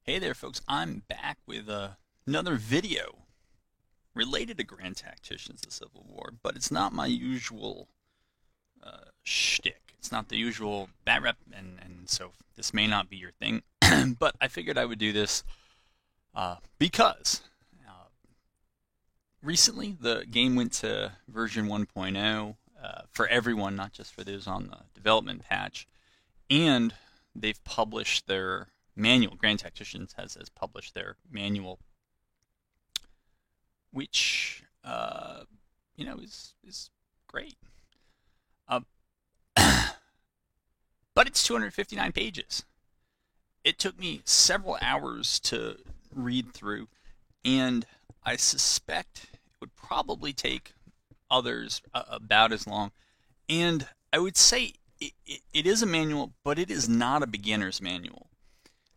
Hey there, folks. I'm back with another video related to Grand Tacticians: The Civil War, but it's not my usual shtick. It's not the usual bat rep, and so this may not be your thing. But I figured I would do this because recently the game went to version 1.0 for everyone, not just for those on the development patch, and they've published their manual. Grand Tacticians has published their manual, which is great. Uh, but it's 259 pages. It took me several hours to read through, and I suspect it would probably take others about as long. And I would say it is a manual, but it is not a beginner's manual.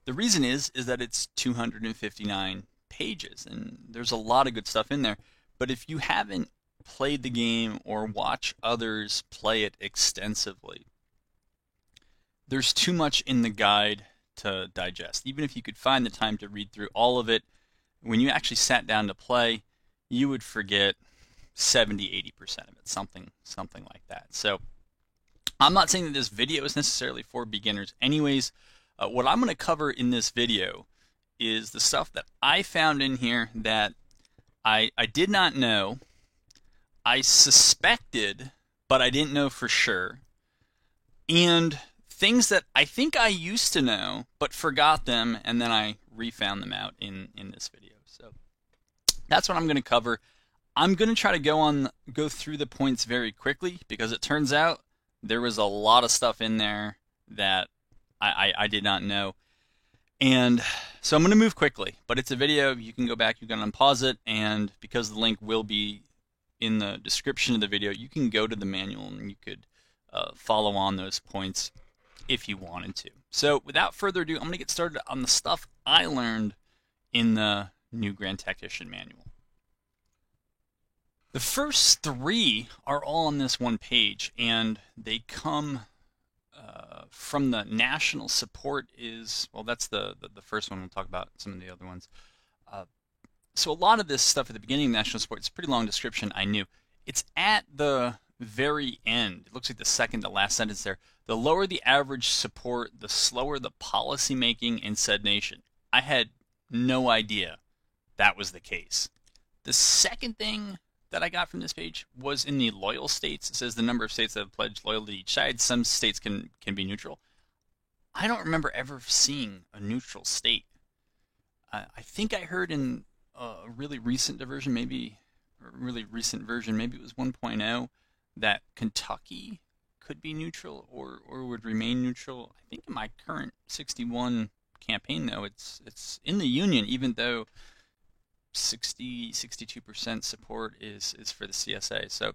The reason is that it's 259 pages, and there's a lot of good stuff in there. But if you haven't played the game or watch others play it extensively, there's too much in the guide to digest. Even if you could find the time to read through all of it, when you actually sat down to play, you would forget 70-80% of it, something like that. So I'm not saying that this video is necessarily for beginners anyways. What I'm going to cover in this video is the stuff that I found in here that I did not know, I suspected, but I didn't know for sure, and things that I think I used to know, but forgot them, and then I refound them out in this video. So that's what I'm going to cover. I'm going to try to go through the points very quickly, because it turns out there was a lot of stuff in there that I did not know. And so I'm going to move quickly, but it's a video. You can go back, you can unpause it, and because the link will be in the description of the video, you can go to the manual and you could follow on those points if you wanted to. So without further ado, I'm going to get started on the stuff I learned in the new Grand Tactician manual. The first three are all on this one page, and they come from the national support that's the first one. We'll talk about some of the other ones. So a lot of this stuff at the beginning of national support, it's a pretty long description, I knew. It's at the very end. It looks like the second to last sentence there. The lower the average support, the slower the policy making in said nation. I had no idea that was the case. The second thing that I got from this page was in the loyal states. It says the number of states that have pledged loyalty to each side. Some states can be neutral. I don't remember ever seeing a neutral state. I think I heard in a really recent version, maybe it was 1.0, that Kentucky could be neutral or would remain neutral. I think in my current 61 campaign, though, it's in the Union, even though 62% support is for the CSA. So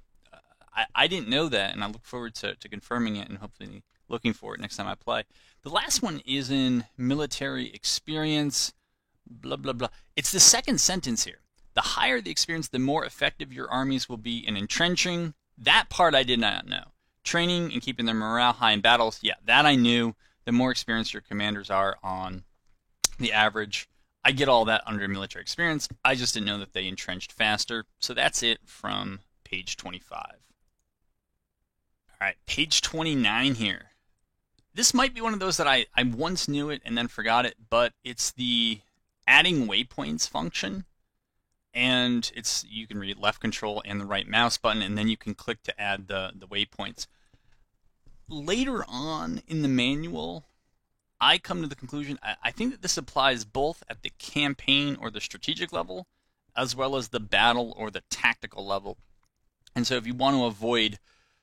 I didn't know that, and I look forward to confirming it and hopefully looking for it next time I play. The last one is in military experience, blah, blah, blah. It's the second sentence here. The higher the experience, the more effective your armies will be in entrenching. That part I did not know. Training and keeping their morale high in battles, yeah, that I knew. The more experienced your commanders are on the average. I get all that under military experience. I just didn't know that they entrenched faster. So that's it from page 25. All right, page 29 here. This might be one of those that I once knew it and then forgot it, but it's the adding waypoints function. And you can read left control and the right mouse button, and then you can click to add the waypoints. Later on in the manual, I come to the conclusion, I think that this applies both at the campaign or the strategic level, as well as the battle or the tactical level. And so if you want to avoid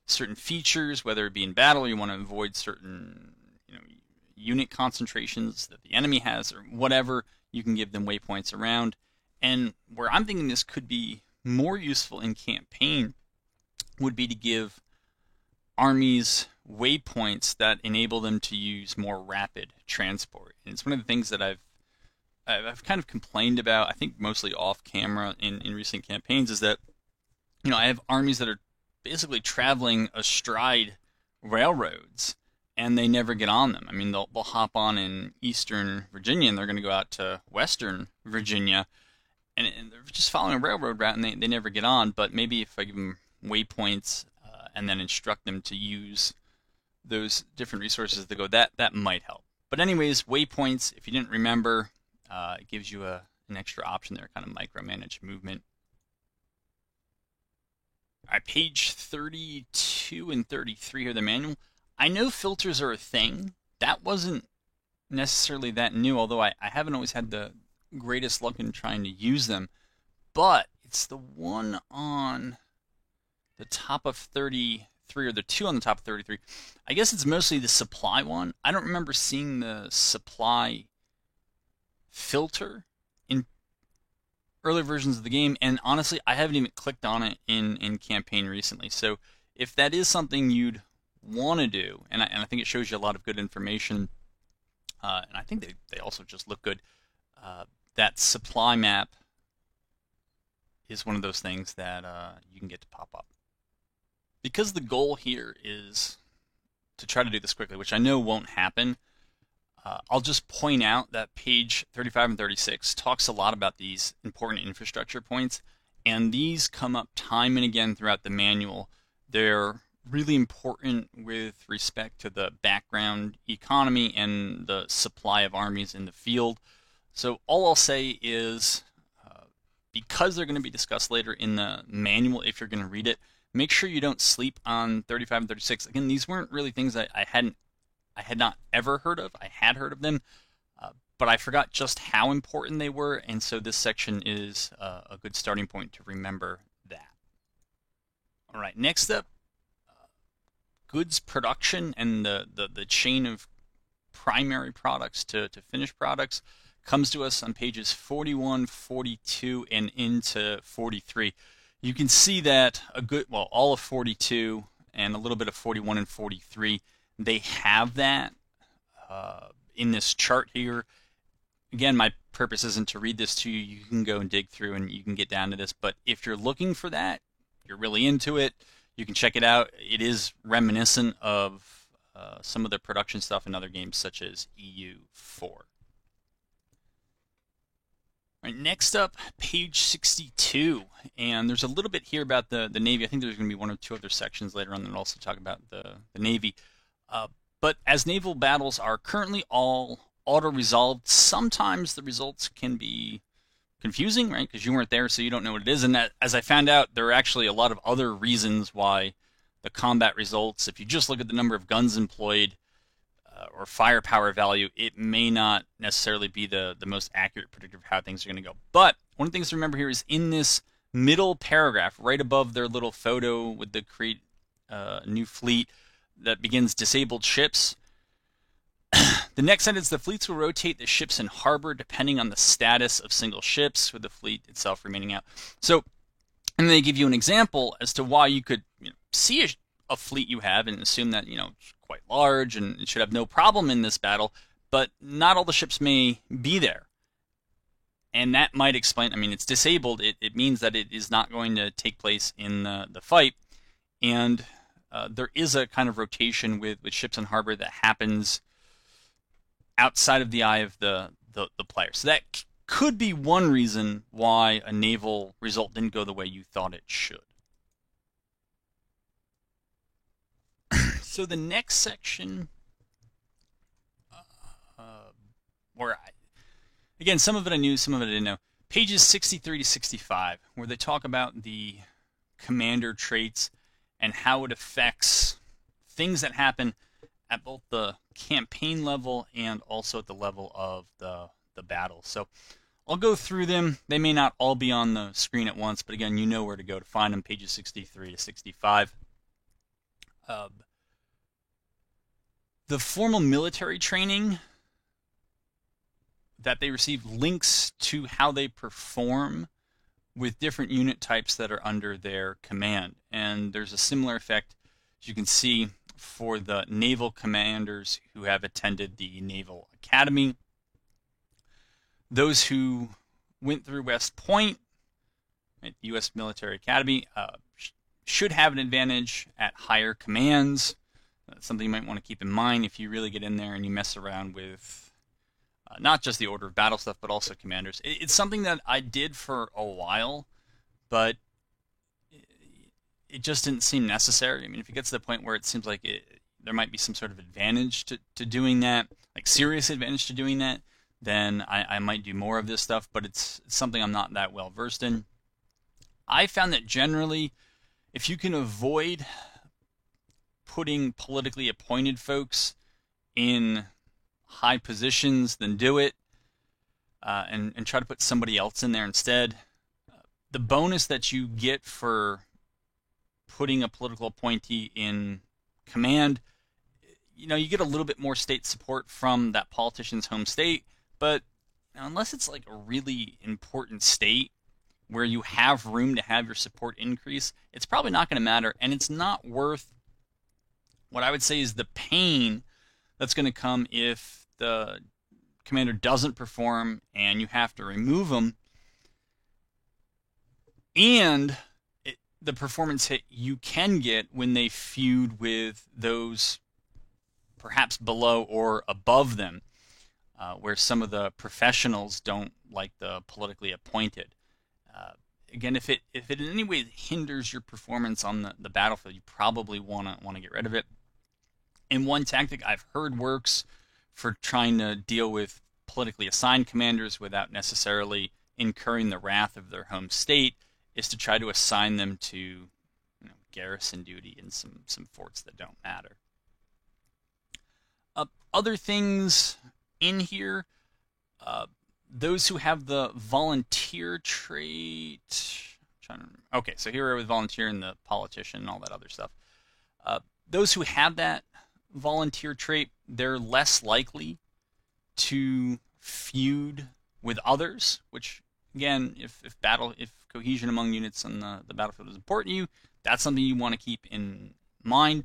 certain features, whether it be in battle, or you want to avoid certain unit concentrations that the enemy has, or whatever, you can give them waypoints around. And where I'm thinking this could be more useful in campaign would be to give armies waypoints that enable them to use more rapid transport. And it's one of the things that I've kind of complained about, I think mostly off camera in recent campaigns, is that I have armies that are basically traveling astride railroads, and they never get on them. I mean, they'll hop on in Eastern Virginia, and they're going to go out to Western Virginia, and they're just following a railroad route, and they never get on. But maybe if I give them waypoints and then instruct them to use those different resources to go, that might help. But anyways, waypoints, if you didn't remember, it gives you an extra option there, kind of micromanage movement. All right, page 32 and 33 here, the manual. I know filters are a thing. That wasn't necessarily that new, although I haven't always had the greatest luck in trying to use them. But it's the one on the top of 33, or the two on the top of 33. I guess it's mostly the supply one. I don't remember seeing the supply filter in earlier versions of the game, and honestly, I haven't even clicked on it in campaign recently. So if that is something you'd want to do, and I think it shows you a lot of good information, and I think they also just look good, that supply map is one of those things that you can get to pop up. Because the goal here is to try to do this quickly, which I know won't happen, I'll just point out that page 35 and 36 talks a lot about these important infrastructure points, and these come up time and again throughout the manual. They're really important with respect to the background economy and the supply of armies in the field. So all I'll say is, because they're going to be discussed later in the manual if you're going to read it, make sure you don't sleep on 35 and 36. Again, these weren't really things I had not ever heard of. I had heard of them, but I forgot just how important they were, and so this section is a good starting point to remember that. All right, next up, goods production and the chain of primary products to finished products comes to us on pages 41, 42, and into 43. You can see that all of 42 and a little bit of 41 and 43, they have that in this chart here. Again, my purpose isn't to read this to you. You can go and dig through and you can get down to this. But if you're looking for that, you're really into it, you can check it out. It is reminiscent of some of the production stuff in other games such as EU4. All right, next up, page 62. And there's a little bit here about the Navy. I think there's going to be one or two other sections later on that also talk about the Navy. But as naval battles are currently all auto-resolved, sometimes the results can be confusing, right? Because you weren't there, so you don't know what it is. And that, as I found out, there are actually a lot of other reasons why the combat results, if you just look at the number of guns employed or firepower value, it may not necessarily be the most accurate predictor of how things are going to go. But one of the things to remember here is in this middle paragraph, right above their little photo with the create new fleet that begins disabled ships, the next sentence, the fleets will rotate the ships in harbor depending on the status of single ships, with the fleet itself remaining out. So, and they give you an example as to why you could see a fleet you have and assume that it's quite large and it should have no problem in this battle, but not all the ships may be there. And that might explain, it's disabled. It means that it is not going to take place in the fight. And there is a kind of rotation with ships in harbor that happens outside of the eye of the player. So that could be one reason why a naval result didn't go the way you thought it should. So the next section, again, some of it I knew, some of it I didn't know. Pages 63 to 65, where they talk about the commander traits and how it affects things that happen at both the campaign level and also at the level of the battle. So I'll go through them. They may not all be on the screen at once, but again, you know where to go to find them, pages 63 to 65. The formal military training that they receive links to how they perform with different unit types that are under their command. And there's a similar effect, as you can see, for the naval commanders who have attended the Naval Academy. Those who went through West Point, at the U.S. Military Academy, should have an advantage at higher commands. Something you might want to keep in mind if you really get in there and you mess around with not just the order of battle stuff, but also commanders. It's something that I did for a while, but it just didn't seem necessary. I mean, if it gets to the point where it seems like there might be some sort of advantage to doing that, like serious advantage to doing that, then I might do more of this stuff, but it's something I'm not that well versed in. I found that generally, if you can avoid putting politically appointed folks in high positions, then do it, and try to put somebody else in there instead. The bonus that you get for putting a political appointee in command, you get a little bit more state support from that politician's home state, but unless it's like a really important state where you have room to have your support increase, it's probably not going to matter, and it's not worth what I would say is the pain that's going to come if the commander doesn't perform and you have to remove them, and the performance hit you can get when they feud with those perhaps below or above them, where some of the professionals don't like the politically appointed. Again, if it in any way hinders your performance on the battlefield, you probably want to get rid of it. And one tactic I've heard works for trying to deal with politically assigned commanders without necessarily incurring the wrath of their home state is to try to assign them to garrison duty in some forts that don't matter. Other things in here, those who have the volunteer trait. Okay, so here we're with volunteer and the politician and all that other stuff. Those who have that volunteer trait, they're less likely to feud with others, which again, if cohesion among units on the battlefield is important to you, that's something you want to keep in mind.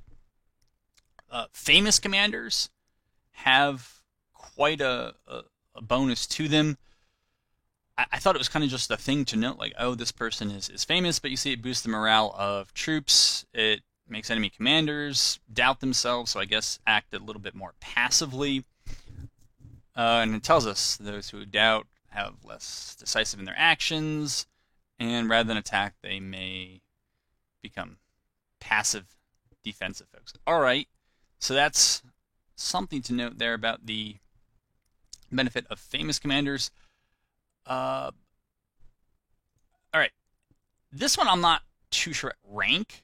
Famous commanders have quite a bonus to them. I thought it was kind of just a thing to note, like, oh, this person is famous, but you see it boosts the morale of troops. It makes enemy commanders doubt themselves, so I guess act a little bit more passively. And it tells us those who doubt have less decisive in their actions, and rather than attack, they may become passive defensive folks. All right, so that's something to note there about the benefit of famous commanders. All right, this one I'm not too sure rank.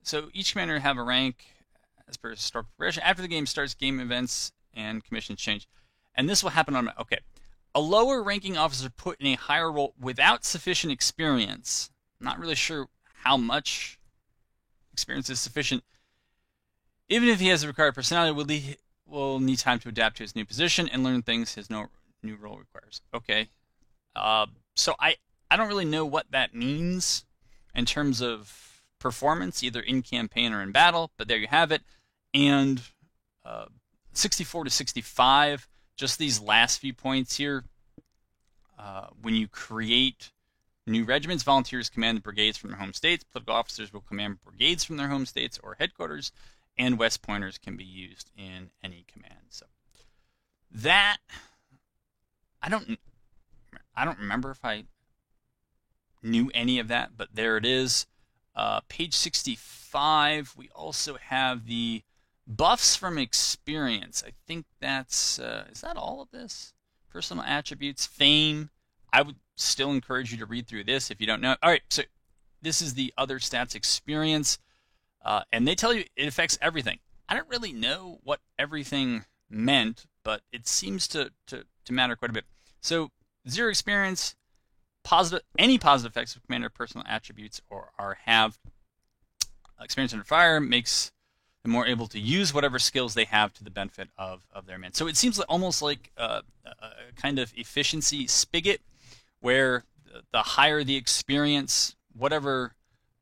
So each commander have a rank as per historical progression. After the game starts, game events and commissions change. And this will happen on... Okay. A lower ranking officer put in a higher role without sufficient experience. I'm not really sure how much experience is sufficient. Even if he has the required personality, will need time to adapt to his new position and learn things his new role requires. Okay. So I don't really know what that means in terms of performance, either in campaign or in battle, but there you have it. And 64 to 65, just these last few points here. When you create new regiments, volunteers command the brigades from their home states, political officers will command brigades from their home states or headquarters, and West Pointers can be used in any command. So that, I don't remember if I knew any of that, but there it is. Page 65, we also have the buffs from experience. I think that's, is that all of this? Personal attributes, fame. I would still encourage you to read through this if you don't know. All right, so this is the other stats experience, and they tell you it affects everything. I don't really know what everything meant, but it seems to matter quite a bit. So 0 experience, any positive effects of commander personal attributes or have experience under fire makes them more able to use whatever skills they have to the benefit of their men. So it seems almost like a kind of efficiency spigot, where the higher the experience, whatever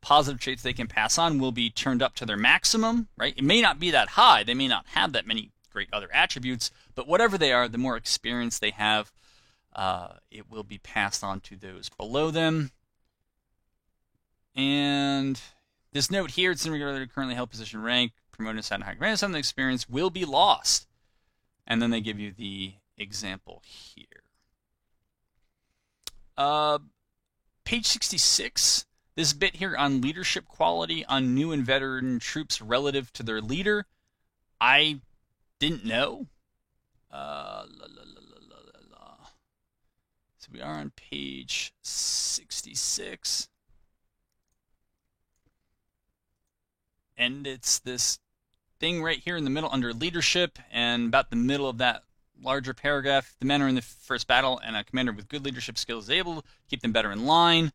positive traits they can pass on will be turned up to their maximum, right? It may not be that high. They may not have that many great other attributes, but whatever they are, the more experience they have, it will be passed on to those below them. And this note here, it's in regard to currently held position rank, promoted aside high command assignment experience will be lost. And then they give you the example here. Page 66, this bit here on leadership quality on new and veteran troops relative to their leader. I didn't know. So we are on page 66. And it's this thing right here in the middle under leadership, and about the middle of that larger paragraph, the men are in the first battle, and a commander with good leadership skills is able to keep them better in line,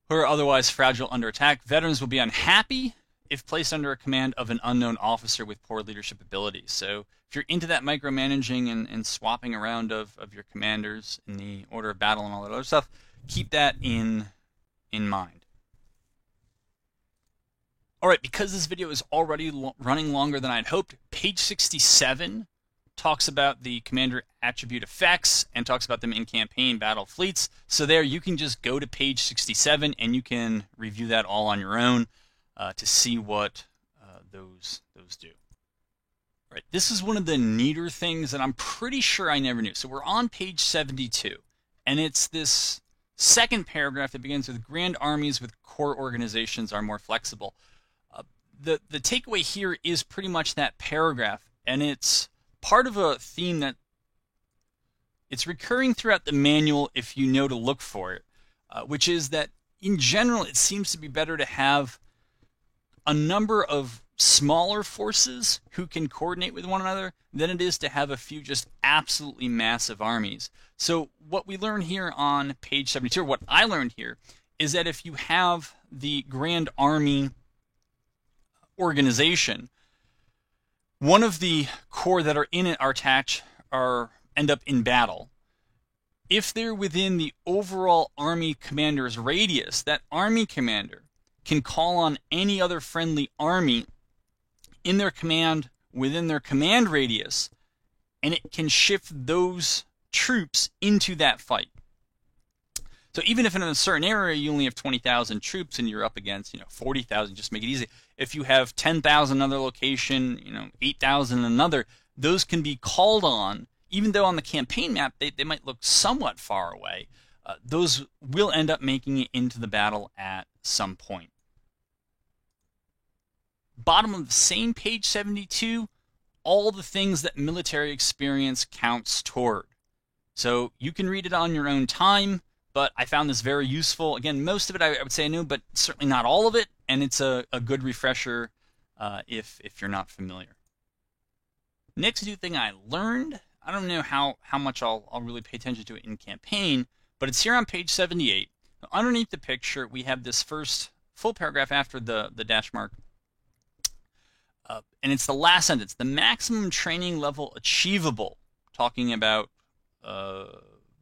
who are otherwise fragile under attack. Veterans will be unhappy if placed under a command of an unknown officer with poor leadership abilities. So if you're into that micromanaging and swapping around of your commanders in the order of battle and all that other stuff, keep that in mind. All right, because this video is already running longer than I'd hoped, page 67 talks about the commander attribute effects and talks about them in campaign battle fleets. So there you can just go to page 67 and you can review that all on your own to see what those do. All right, this is one of the neater things that I'm pretty sure I never knew. So we're on page 72, and it's this second paragraph that begins with grand armies with core organizations are more flexible. The takeaway here is pretty much that paragraph, and it's part of a theme that it's recurring throughout the manual if you know to look for it, which is that in general it seems to be better to have a number of smaller forces who can coordinate with one another than it is to have a few just absolutely massive armies. So what we learn here on page 72, or what I learned here, is that if you have the Grand Army organization, one of the corps that are in it end up in battle. If they're within the overall army commander's radius, that army commander can call on any other friendly army in their command within their command radius, and it can shift those troops into that fight. So even if in a certain area you only have 20,000 troops and you're up against 40,000, just make it easy. If you have 10,000 another location, 8,000 another, those can be called on, even though on the campaign map they might look somewhat far away. Those will end up making it into the battle at some point. Bottom of the same page 72, all the things that military experience counts toward. So you can read it on your own time, but I found this very useful. Again, most of it I would say I knew, but certainly not all of it, and it's a good refresher if you're not familiar. Next new thing I learned, I don't know how much I'll really pay attention to it in campaign, but it's here on page 78. Underneath the picture, we have this first full paragraph after the dash mark, and it's the last sentence. The maximum training level achievable, talking about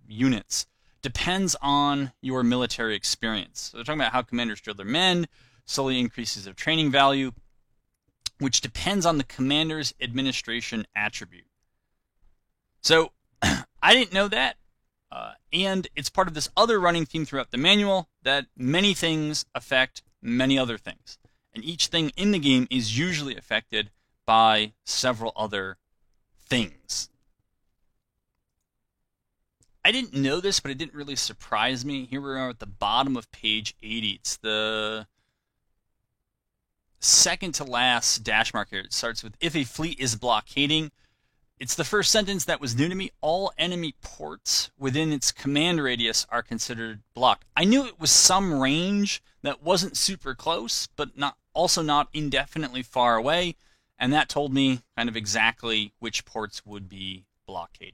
units, depends on your military experience. So they're talking about how commanders drill their men, slowly increases of training value, which depends on the commander's administration attribute. So I didn't know that, and it's part of this other running theme throughout the manual that many things affect many other things. And each thing in the game is usually affected by several other things. I didn't know this, but it didn't really surprise me. Here we are at the bottom of page 80. It's the second to last dash mark here. It starts with, if a fleet is blockading. It's the first sentence that was new to me. All enemy ports within its command radius are considered blocked. I knew it was some range that wasn't super close, but also not indefinitely far away, and that told me kind of exactly which ports would be blockaded.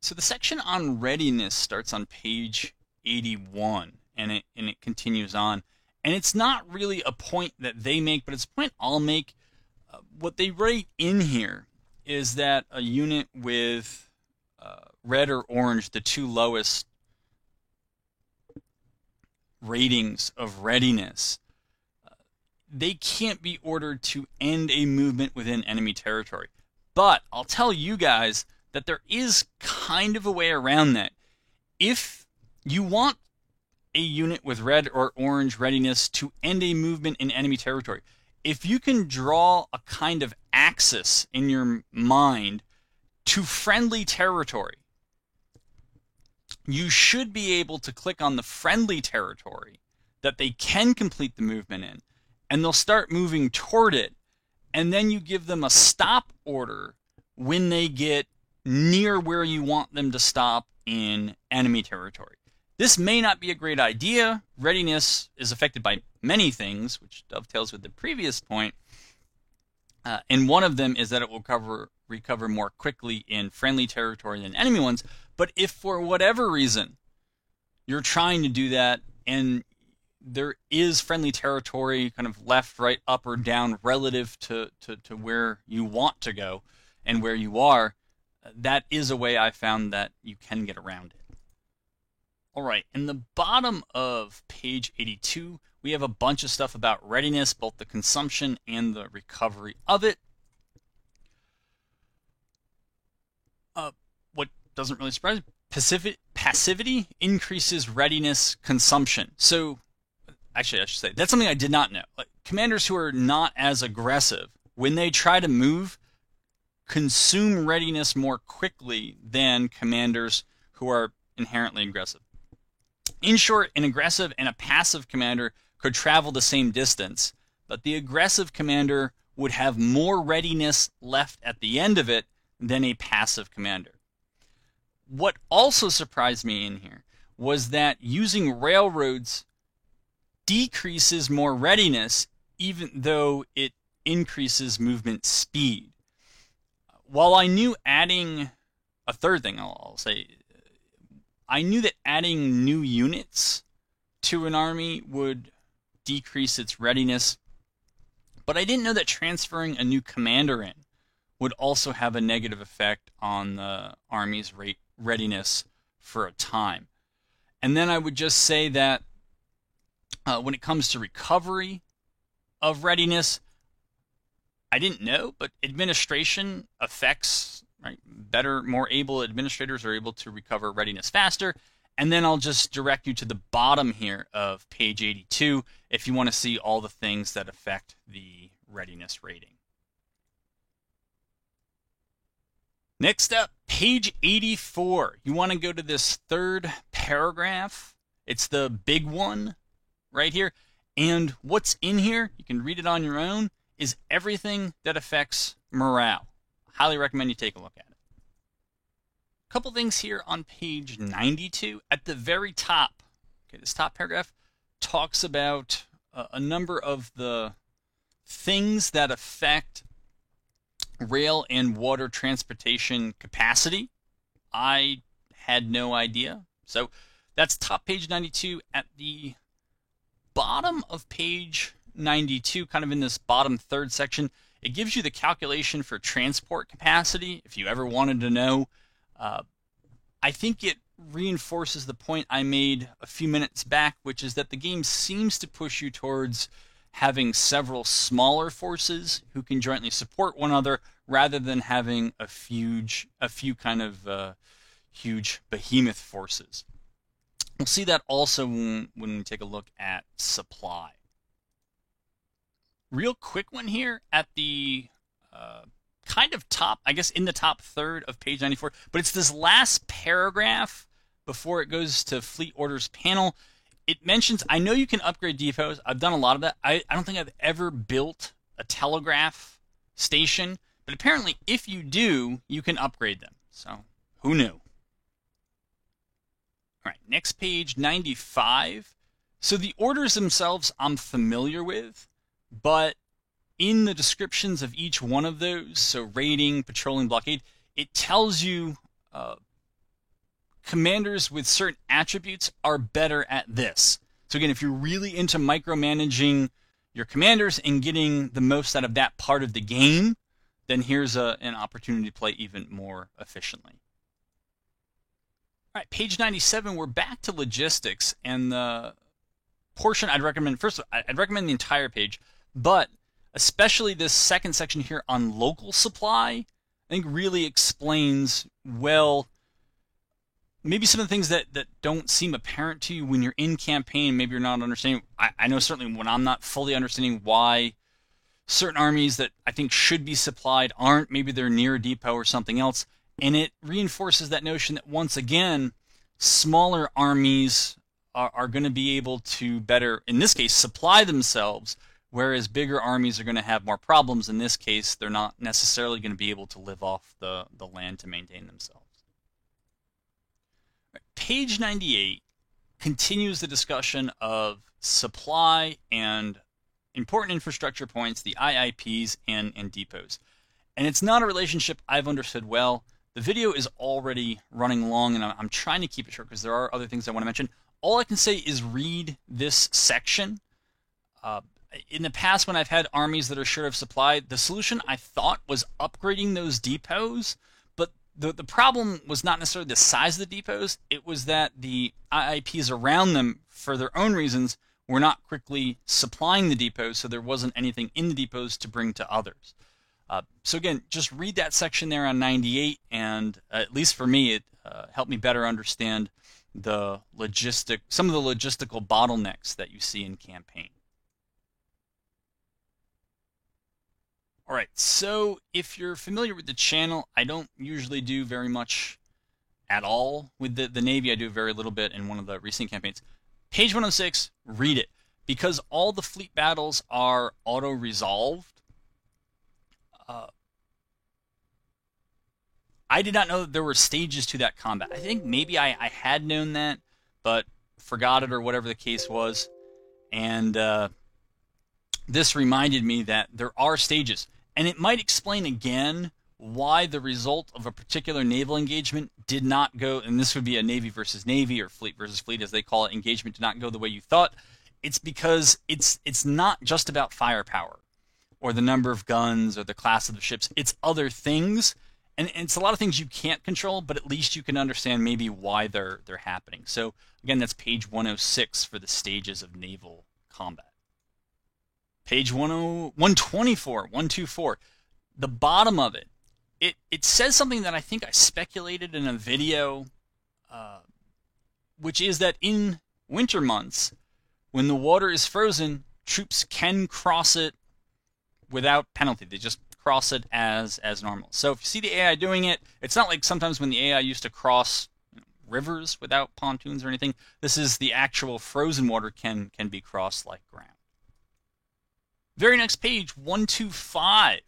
So the section on readiness starts on page 81, and it continues on. And it's not really a point that they make, but it's a point I'll make. What they write in here is that a unit with red or orange, the two lowest ratings of readiness, they can't be ordered to end a movement within enemy territory. But I'll tell you guys that there is kind of a way around that. If you want a unit with red or orange readiness to end a movement in enemy territory, if you can draw a kind of axis in your mind to friendly territory, you should be able to click on the friendly territory that they can complete the movement in, and they'll start moving toward it, and then you give them a stop order when they get near where you want them to stop in enemy territory. This may not be a great idea. Readiness is affected by many things, which dovetails with the previous point, and one of them is that it will recover more quickly in friendly territory than enemy ones. But if for whatever reason you're trying to do that and there is friendly territory kind of left, right, up, or down relative to where you want to go and where you are, that is a way I found that you can get around it. All right, in the bottom of page 82, we have a bunch of stuff about readiness, both the consumption and the recovery of it. What doesn't really surprise me, passivity increases readiness consumption. So, actually, I should say, that's something I did not know. Like, commanders who are not as aggressive, when they try to move, consume readiness more quickly than commanders who are inherently aggressive. In short, an aggressive and a passive commander could travel the same distance, but the aggressive commander would have more readiness left at the end of it than a passive commander. What also surprised me in here was that using railroads decreases more readiness, even though it increases movement speed. While I knew adding a third thing, I'll say, I knew that adding new units to an army would decrease its readiness, but I didn't know that transferring a new commander in would also have a negative effect on the army's readiness for a time. And then I would just say that when it comes to recovery of readiness, I didn't know, but administration affects, right? Better, more able administrators are able to recover readiness faster. And then I'll just direct you to the bottom here of page 82 if you want to see all the things that affect the readiness rating. Next up, page 84. You want to go to this third paragraph. It's the big one right here. And what's in here, you can read it on your own, is everything that affects morale. Highly recommend you take a look at it. A couple things here on page 92. At the very top, okay, this top paragraph talks about a number of the things that affect rail and water transportation capacity. I had no idea. So that's top page 92. At the bottom of page 92, kind of in this bottom third section, it gives you the calculation for transport capacity, if you ever wanted to know. I think it reinforces the point I made a few minutes back, which is that the game seems to push you towards having several smaller forces who can jointly support one another, rather than having a few kind of huge behemoth forces. We'll see that also when we take a look at supply. Real quick one here at the kind of top, I guess in the top third of page 94, but it's this last paragraph before it goes to fleet orders panel. It mentions, I know you can upgrade depots. I've done a lot of that. I don't think I've ever built a telegraph station, but apparently if you do, you can upgrade them. So who knew? All right, next page, 95. So the orders themselves I'm familiar with, but in the descriptions of each one of those, so raiding, patrolling, blockade, it tells you commanders with certain attributes are better at this. So again, if you're really into micromanaging your commanders and getting the most out of that part of the game, then here's an opportunity to play even more efficiently. All right, page 97, we're back to logistics, and the portion I'd recommend, first, I'd recommend the entire page, but especially this second section here on local supply, I think really explains well maybe some of the things that don't seem apparent to you when you're in campaign. Maybe you're not understanding. I know certainly when I'm not fully understanding why certain armies that I think should be supplied aren't. Maybe they're near a depot or something else. And it reinforces that notion that, once again, smaller armies are going to be able to better, in this case, supply themselves, whereas bigger armies are going to have more problems. In this case, they're not necessarily going to be able to live off the land to maintain themselves. Page 98 continues the discussion of supply and important infrastructure points, the IIPs and depots. And it's not a relationship I've understood well. The video is already running long, and I'm trying to keep it short because there are other things I want to mention. All I can say is read this section. In the past, when I've had armies that are short of supply, the solution I thought was upgrading those depots, but the problem was not necessarily the size of the depots. It was that the IIPs around them, for their own reasons, were not quickly supplying the depots, so there wasn't anything in the depots to bring to others. So again, just read that section there on 98, and at least for me, it helped me better understand some of the logistical bottlenecks that you see in campaign. All right, so if you're familiar with the channel, I don't usually do very much at all with the Navy. I do very little bit in one of the recent campaigns. Page 106, read it. Because all the fleet battles are auto-resolved, I did not know that there were stages to that combat. I think maybe I had known that, but forgot it or whatever the case was. And this reminded me that there are stages. And it might explain again why the result of a particular naval engagement did not go, and this would be a Navy versus Navy or fleet versus fleet as they call it, engagement did not go the way you thought. It's because it's not just about firepower or the number of guns or the class of the ships. It's other things. And it's a lot of things you can't control, but at least you can understand maybe why they're happening. So again, that's page 106 for the stages of naval combat. Page 124, the bottom of it, it says something that I think I speculated in a video, which is that in winter months, when the water is frozen, troops can cross it without penalty. They just cross it as normal. So if you see the AI doing it, it's not like sometimes when the AI used to cross rivers without pontoons or anything. This is the actual frozen water can be crossed like ground. Very next page, 125.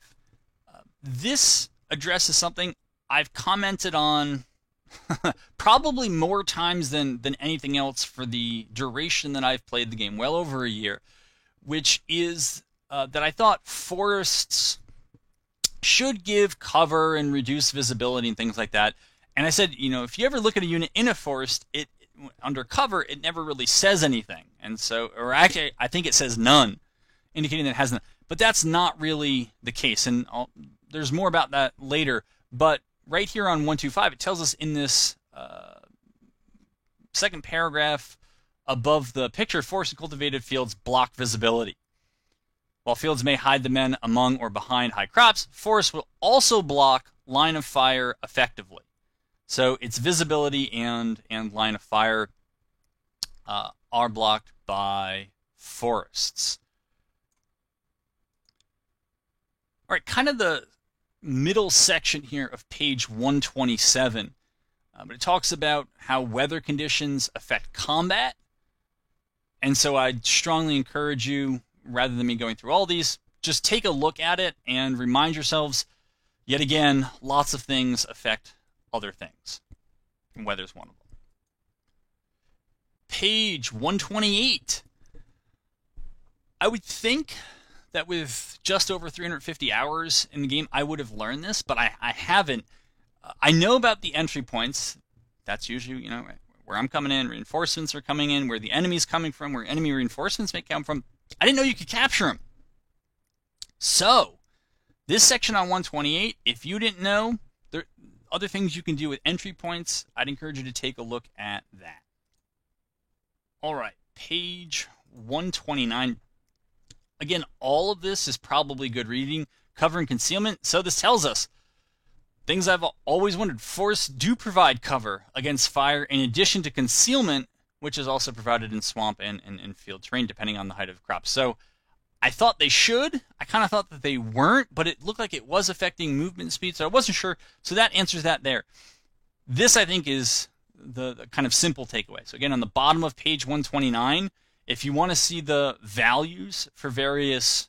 This addresses something I've commented on probably more times than anything else for the duration that I've played the game, well over a year, which is that I thought forests should give cover and reduce visibility and things like that. And I said, if you ever look at a unit in a forest, under cover, it never really says anything. And so, or actually, I think it says none, indicating that it has none. But that's not really the case. And there's more about that later. But right here on 125, it tells us in this second paragraph above the picture, forest and cultivated fields block visibility. While fields may hide the men among or behind high crops, forests will also block line of fire effectively. So its visibility and line of fire are blocked by forests. All right, kind of the middle section here of page 127. But it talks about how weather conditions affect combat. And so I'd strongly encourage you, rather than me going through all these, just take a look at it and remind yourselves, yet again, lots of things affect other things. And weather's one of them. Page 128. I would think that with just over 350 hours in the game, I would have learned this, but I haven't. I know about the entry points. That's usually, where I'm coming in, reinforcements are coming in, where the enemy's coming from, where enemy reinforcements may come from. I didn't know you could capture them. So, this section on 128, if you didn't know, there are other things you can do with entry points. I'd encourage you to take a look at that. All right, page 129. Again, all of this is probably good reading. Cover and concealment. So this tells us things I've always wondered. Forests do provide cover against fire in addition to concealment, which is also provided in swamp and field terrain, depending on the height of crops. So I thought they should. I kind of thought that they weren't, but it looked like it was affecting movement speed, so I wasn't sure. So that answers that there. This, I think, is the kind of simple takeaway. So again, on the bottom of page 129, if you want to see the values for various,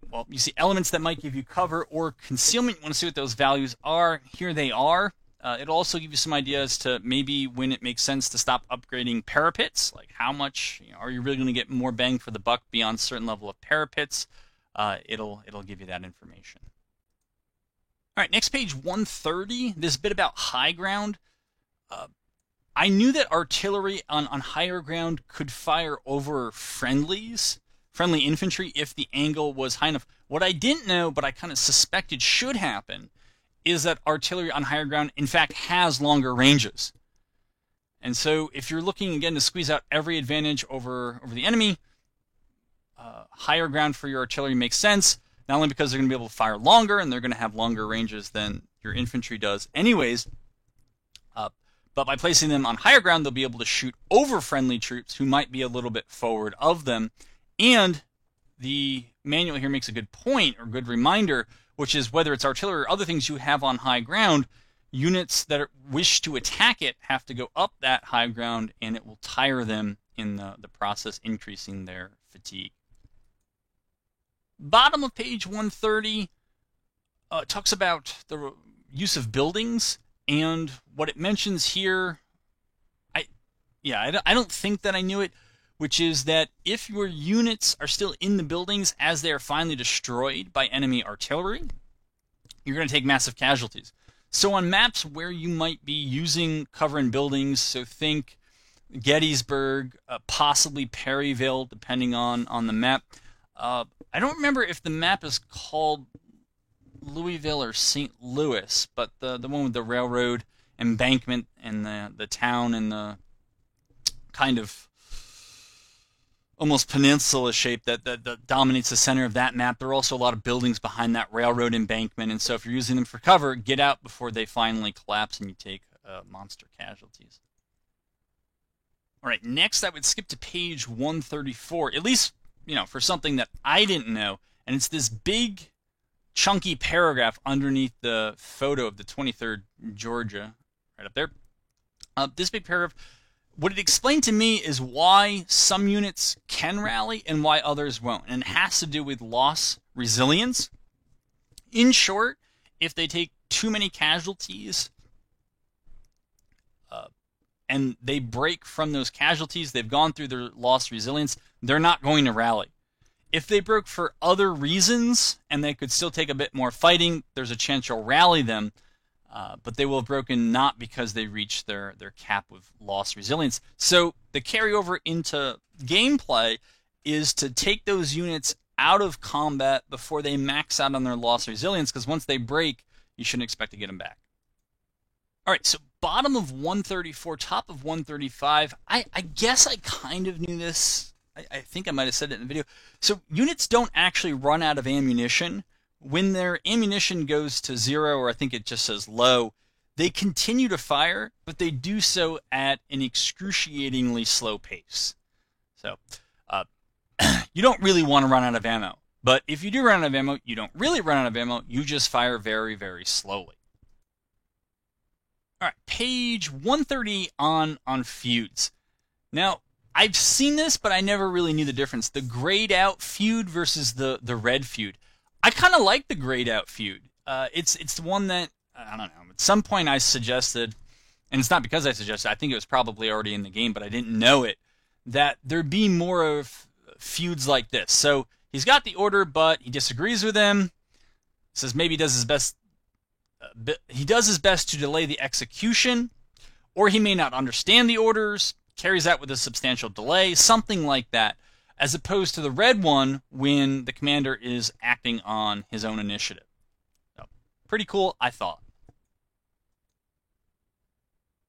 well, you see elements that might give you cover or concealment, you want to see what those values are. Here they are. It'll also give you some ideas to maybe when it makes sense to stop upgrading parapets, like how much, are you really going to get more bang for the buck beyond a certain level of parapets? It'll give you that information. All right, next page 130, this bit about high ground. I knew that artillery on higher ground could fire over friendly infantry if the angle was high enough. What I didn't know, but I kind of suspected should happen, is that artillery on higher ground, in fact, has longer ranges. And so if you're looking, again, to squeeze out every advantage over the enemy, higher ground for your artillery makes sense, not only because they're going to be able to fire longer, and they're going to have longer ranges than your infantry does anyways, but by placing them on higher ground, they'll be able to shoot over friendly troops who might be a little bit forward of them. And the manual here makes a good point, or good reminder, which is whether it's artillery or other things you have on high ground, units that wish to attack it have to go up that high ground, and it will tire them in the process, increasing their fatigue. Bottom of page 130 talks about the use of buildings, and what it mentions here, I don't think that I knew it, which is that if your units are still in the buildings as they are finally destroyed by enemy artillery, you're going to take massive casualties. So on maps where you might be using cover in buildings, so think Gettysburg, possibly Perryville, depending on the map. I don't remember if the map is called Louisville or St. Louis, but the one with the railroad embankment and the town and the kind of almost peninsula shape that dominates the center of that map. There are also a lot of buildings behind that railroad embankment, and so if you're using them for cover, get out before they finally collapse and you take monster casualties. All right, next I would skip to page 134, at least for something that I didn't know, and it's this big chunky paragraph underneath the photo of the 23rd Georgia, right up there. This big paragraph, what it explained to me is why some units can rally and why others won't. And it has to do with loss resilience. In short, if they take too many casualties and they break from those casualties, they've gone through their loss resilience, they're not going to rally. If they broke for other reasons and they could still take a bit more fighting, there's a chance you'll rally them. But they will have broken not because they reached their cap of loss resilience. So the carryover into gameplay is to take those units out of combat before they max out on their loss resilience, because once they break, you shouldn't expect to get them back. All right, so bottom of 134, top of 135. I guess I kind of knew this. I think I might have said it in the video. So units don't actually run out of ammunition. When their ammunition goes to 0, or I think it just says low, they continue to fire, but they do so at an excruciatingly slow pace. So you don't really want to run out of ammo. But if you do run out of ammo, you don't really run out of ammo. You just fire very, very slowly. All right, page 130 on feuds. Now, I've seen this, but I never really knew the difference. The grayed out feud versus the red feud. I kind of like the grayed out feud. It's the one that, I don't know, at some point I suggested, and it's not because I suggested, I think it was probably already in the game, but I didn't know it, that there be more of feuds like this. So he's got the order, but he disagrees with him, says maybe he does his best to delay the execution, or he may not understand the orders, carries out with a substantial delay, something like that, as opposed to the red one when the commander is acting on his own initiative. So, pretty cool, I thought.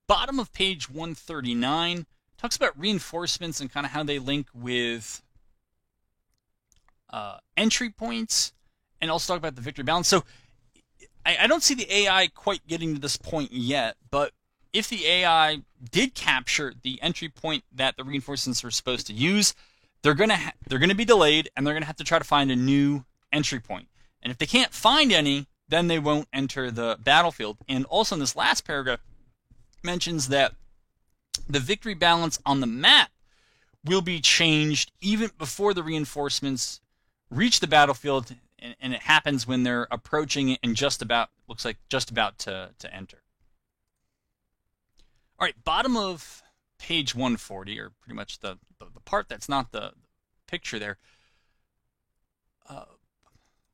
Bottom of page 139 talks about reinforcements and kind of how they link with entry points, and also talk about the victory balance. So I don't see the AI quite getting to this point yet, but if the AI did capture the entry point that the reinforcements are supposed to use, they're gonna be delayed, and they're gonna have to try to find a new entry point. And if they can't find any, then they won't enter the battlefield. And also in this last paragraph mentions that the victory balance on the map will be changed even before the reinforcements reach the battlefield, and it happens when they're approaching it and looks like just about to enter. All right, bottom of page 140, or pretty much the part that's not the picture there.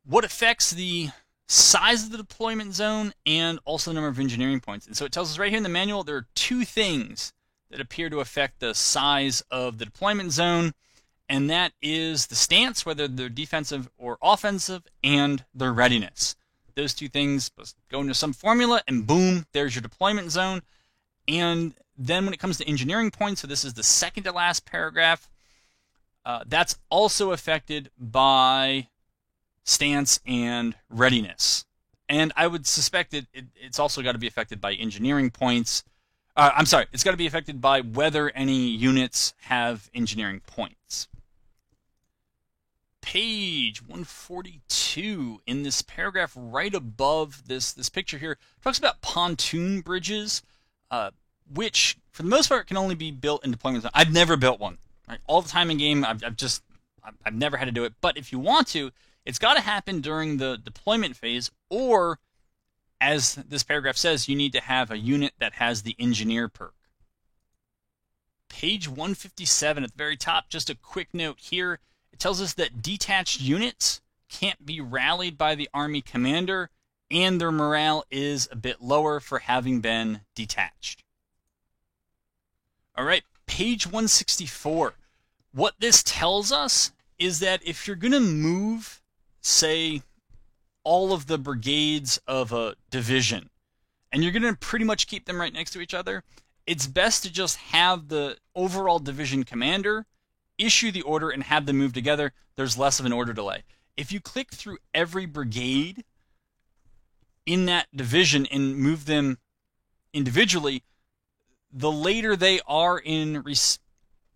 What affects the size of the deployment zone and also the number of engineering points. And so it tells us right here in the manual there are two things that appear to affect the size of the deployment zone, and that is the stance, whether they're defensive or offensive, and their readiness. Those two things go into some formula, and boom, there's your deployment zone. And then when it comes to engineering points, so this is the second to last paragraph, that's also affected by stance and readiness. And I would suspect it's also got to be affected by engineering points. It's got to be affected by whether any units have engineering points. Page 142, in this paragraph right above this picture here, talks about pontoon bridges, which for the most part can only be built in deployment zone. I've never built one. Right? All the time in game, I've never had to do it. But if you want to, it's got to happen during the deployment phase, or, as this paragraph says, you need to have a unit that has the engineer perk. Page 157 at the very top, just a quick note here. It tells us that detached units can't be rallied by the Army commander, and their morale is a bit lower for having been detached. All right, page 164. What this tells us is that if you're going to move, say, all of the brigades of a division, and you're going to pretty much keep them right next to each other, it's best to just have the overall division commander issue the order and have them move together. There's less of an order delay. If you click through every brigade in that division and move them individually, the later they are in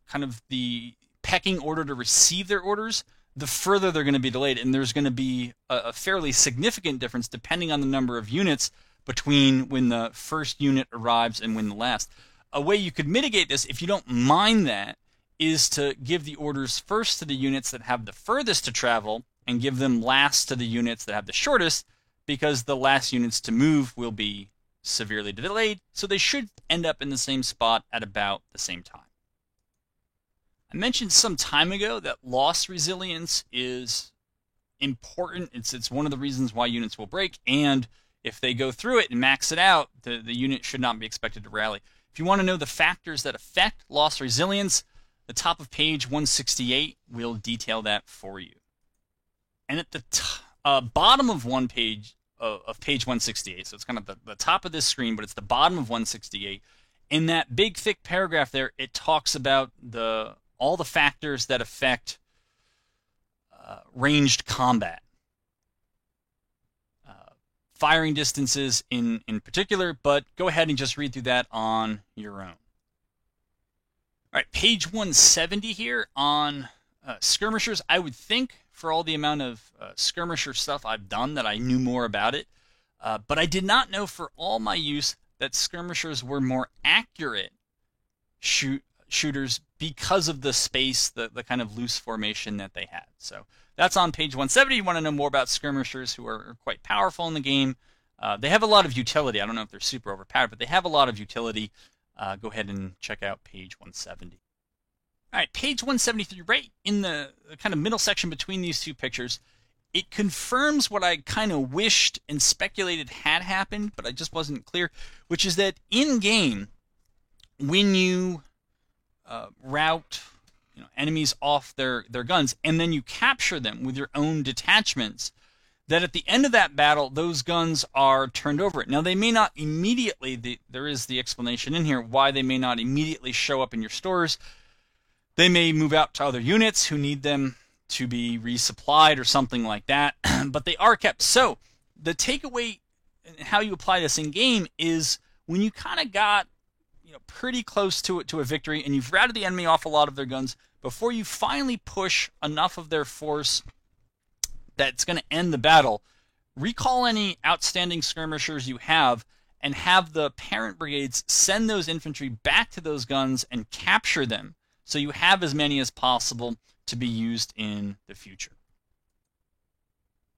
kind of the pecking order to receive their orders, the further they're going to be delayed. And there's going to be a fairly significant difference depending on the number of units between when the first unit arrives and when the last. A way you could mitigate this, if you don't mind that, is to give the orders first to the units that have the furthest to travel and give them last to the units that have the shortest, because the last units to move will be severely delayed, so they should end up in the same spot at about the same time. I mentioned some time ago that loss resilience is important. It's one of the reasons why units will break, and if they go through it and max it out, the unit should not be expected to rally. If you want to know the factors that affect loss resilience, the top of page 168 will detail that for you. And at the bottom of page 168, so it's kind of the top of this screen, but it's the bottom of 168. In that big, thick paragraph there, it talks about all the factors that affect ranged combat. Firing distances in particular, but go ahead and just read through that on your own. All right, page 170 here on skirmishers. I would think for all the amount of skirmisher stuff I've done that I knew more about it, but I did not know for all my use that skirmishers were more accurate shooters because of the space, the kind of loose formation that they had. So that's on page 170. You want to know more about skirmishers, who are quite powerful in the game. They have a lot of utility. I don't know if they're super overpowered, but they have a lot of utility. Go ahead and check out page 170. All right, page 173, right in the kind of middle section between these two pictures, it confirms what I kind of wished and speculated had happened, but I just wasn't clear, which is that in-game, when you rout enemies off their guns, and then you capture them with your own detachments, that at the end of that battle, those guns are turned over. Now, they may not immediately, there is the explanation in here why they may not immediately show up in your stores. They may move out to other units who need them to be resupplied or something like that, but they are kept. So the takeaway, how you apply this in game, is when you kind of got pretty close to a victory and you've routed the enemy off a lot of their guns, before you finally push enough of their force that's going to end the battle, recall any outstanding skirmishers you have and have the parent brigades send those infantry back to those guns and capture them, so you have as many as possible to be used in the future.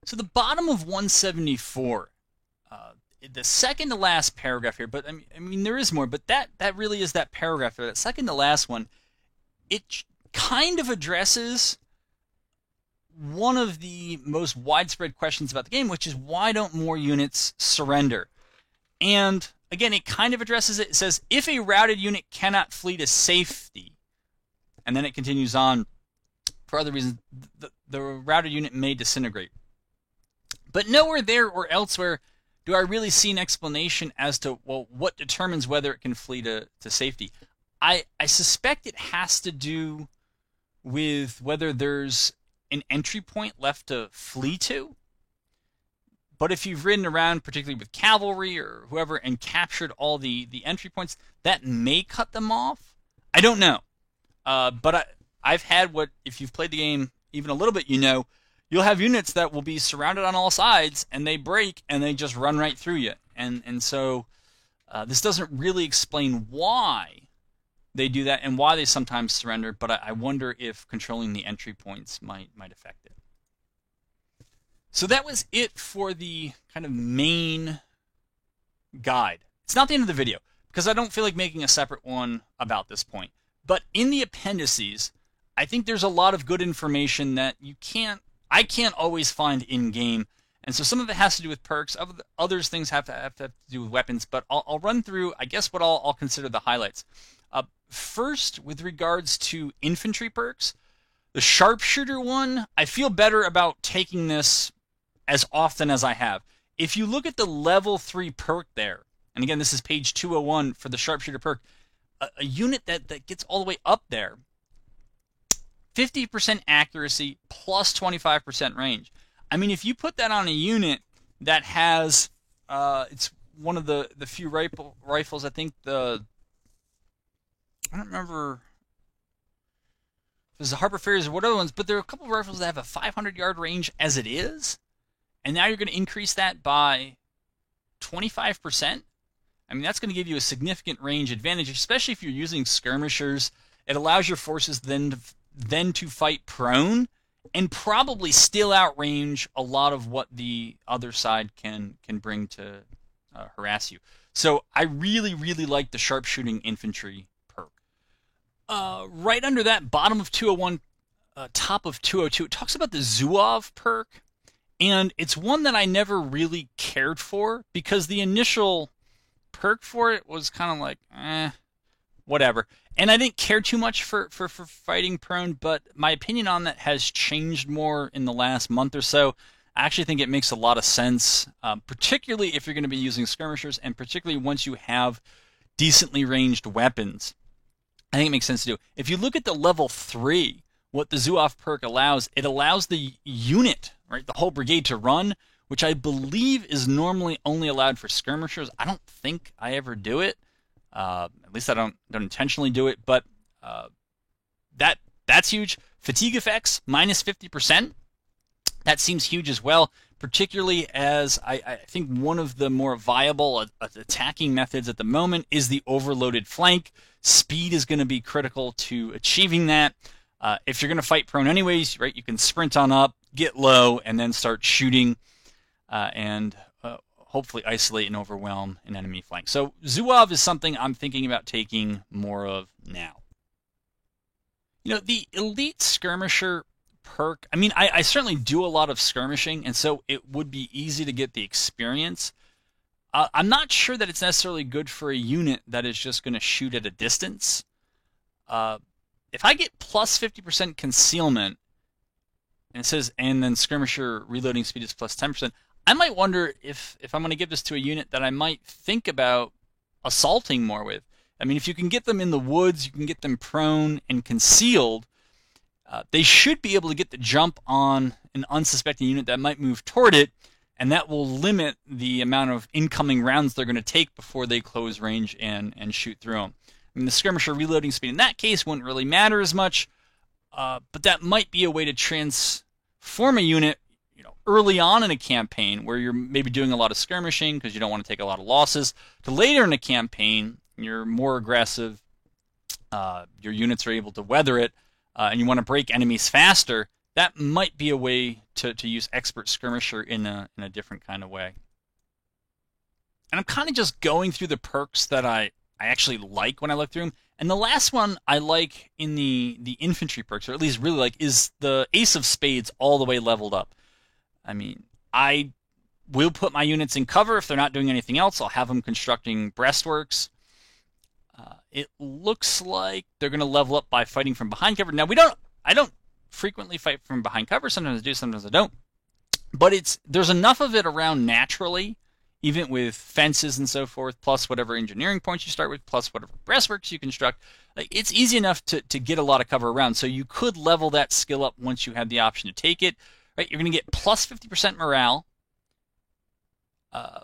So the bottom of 174, the second to last paragraph here, but I mean there is more, but that really is that paragraph there, that second to last one. It kind of addresses one of the most widespread questions about the game, which is why don't more units surrender? And again, it kind of addresses it. It says, if a routed unit cannot flee to safety, and then it continues on, for other reasons, the routed unit may disintegrate. But nowhere there or elsewhere do I really see an explanation as to, well, what determines whether it can flee to safety. I suspect it has to do with whether there's an entry point left to flee to. But if you've ridden around, particularly with cavalry or whoever, and captured all the entry points, that may cut them off. I don't know. But I've had what, if you've played the game even a little bit, you know, you'll have units that will be surrounded on all sides, and they break, and they just run right through you. And so this doesn't really explain why they do that and why they sometimes surrender, but I wonder if controlling the entry points might affect it. So that was it for the kind of main guide. It's not the end of the video, because I don't feel like making a separate one about this point. But in the appendices, I think there's a lot of good information that I can't always find in-game. And so some of it has to do with perks, others things have to do with weapons, but I'll run through, I guess, what I'll consider the highlights. First, with regards to infantry perks, the sharpshooter one, I feel better about taking this as often as I have. If you look at the level 3 perk there, and again, this is page 201 for the sharpshooter perk, a unit that gets all the way up there, 50% accuracy plus 25% range. I mean, if you put that on a unit that has, it's one of the few rifles, I think I don't remember if it was the Harper Ferries or what other ones, but there are a couple of rifles that have a 500-yard range as it is, and now you're going to increase that by 25%. I mean, that's going to give you a significant range advantage, especially if you're using skirmishers. It allows your forces then to fight prone and probably still outrange a lot of what the other side can bring to harass you. So I really, really like the sharpshooting infantry perk. Right under that, bottom of 201, top of 202, it talks about the Zouave perk, and it's one that I never really cared for because the initial perk for it was kind of like, whatever. And I didn't care too much for fighting prone, but my opinion on that has changed more in the last month or so. I actually think it makes a lot of sense, particularly if you're going to be using skirmishers, and particularly once you have decently ranged weapons. I think it makes sense to do. If you look at the level 3, what the Zouave perk allows, it allows the unit, right, the whole brigade to run, which I believe is normally only allowed for skirmishers. I don't think I ever do it. At least I don't intentionally do it, but that's huge. Fatigue effects, minus 50%. That seems huge as well, particularly as I think one of the more viable attacking methods at the moment is the overloaded flank. Speed is going to be critical to achieving that. If you're going to fight prone anyways, right, you can sprint on up, get low, and then start shooting and hopefully isolate and overwhelm an enemy flank. So Zouave is something I'm thinking about taking more of now. You know, the elite skirmisher perk, I mean, I certainly do a lot of skirmishing, and so it would be easy to get the experience. I'm not sure that it's necessarily good for a unit that is just going to shoot at a distance. If I get plus 50% concealment, and it says, and then skirmisher reloading speed is plus 10%, I might wonder if I'm going to give this to a unit that I might think about assaulting more with. I mean, if you can get them in the woods, you can get them prone and concealed, they should be able to get the jump on an unsuspecting unit that might move toward it, and that will limit the amount of incoming rounds they're going to take before they close range and shoot through them. I mean, the skirmisher reloading speed in that case wouldn't really matter as much, but that might be a way to transform a unit, early on in a campaign where you're maybe doing a lot of skirmishing because you don't want to take a lot of losses, to later in a campaign, you're more aggressive, your units are able to weather it, and you want to break enemies faster. That might be a way to use Expert Skirmisher in a different kind of way. And I'm kind of just going through the perks that I actually like when I look through them. And the last one I like in the infantry perks, or at least really like, is the Ace of Spades all the way leveled up. I mean, I will put my units in cover if they're not doing anything else. I'll have them constructing breastworks. It looks like they're going to level up by fighting from behind cover. Now, I don't frequently fight from behind cover. Sometimes I do, sometimes I don't. But there's enough of it around naturally, even with fences and so forth, plus whatever engineering points you start with, plus whatever breastworks you construct. It's easy enough to get a lot of cover around. So you could level that skill up once you have the option to take it. Right? You're going to get plus 50% morale. Let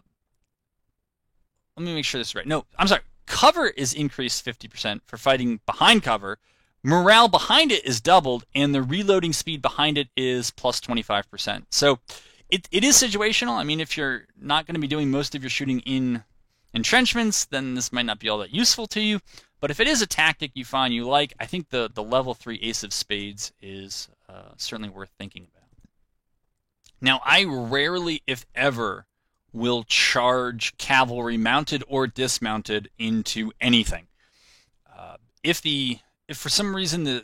me make sure this is right. No, I'm sorry. Cover is increased 50% for fighting behind cover. Morale behind it is doubled, and the reloading speed behind it is plus 25%. So it is situational. I mean, if you're not going to be doing most of your shooting in entrenchments, then this might not be all that useful to you. But if it is a tactic you find you like, I think the level 3 Ace of Spades is certainly worth thinking about. Now, I rarely, if ever, will charge cavalry mounted or dismounted into anything. If for some reason the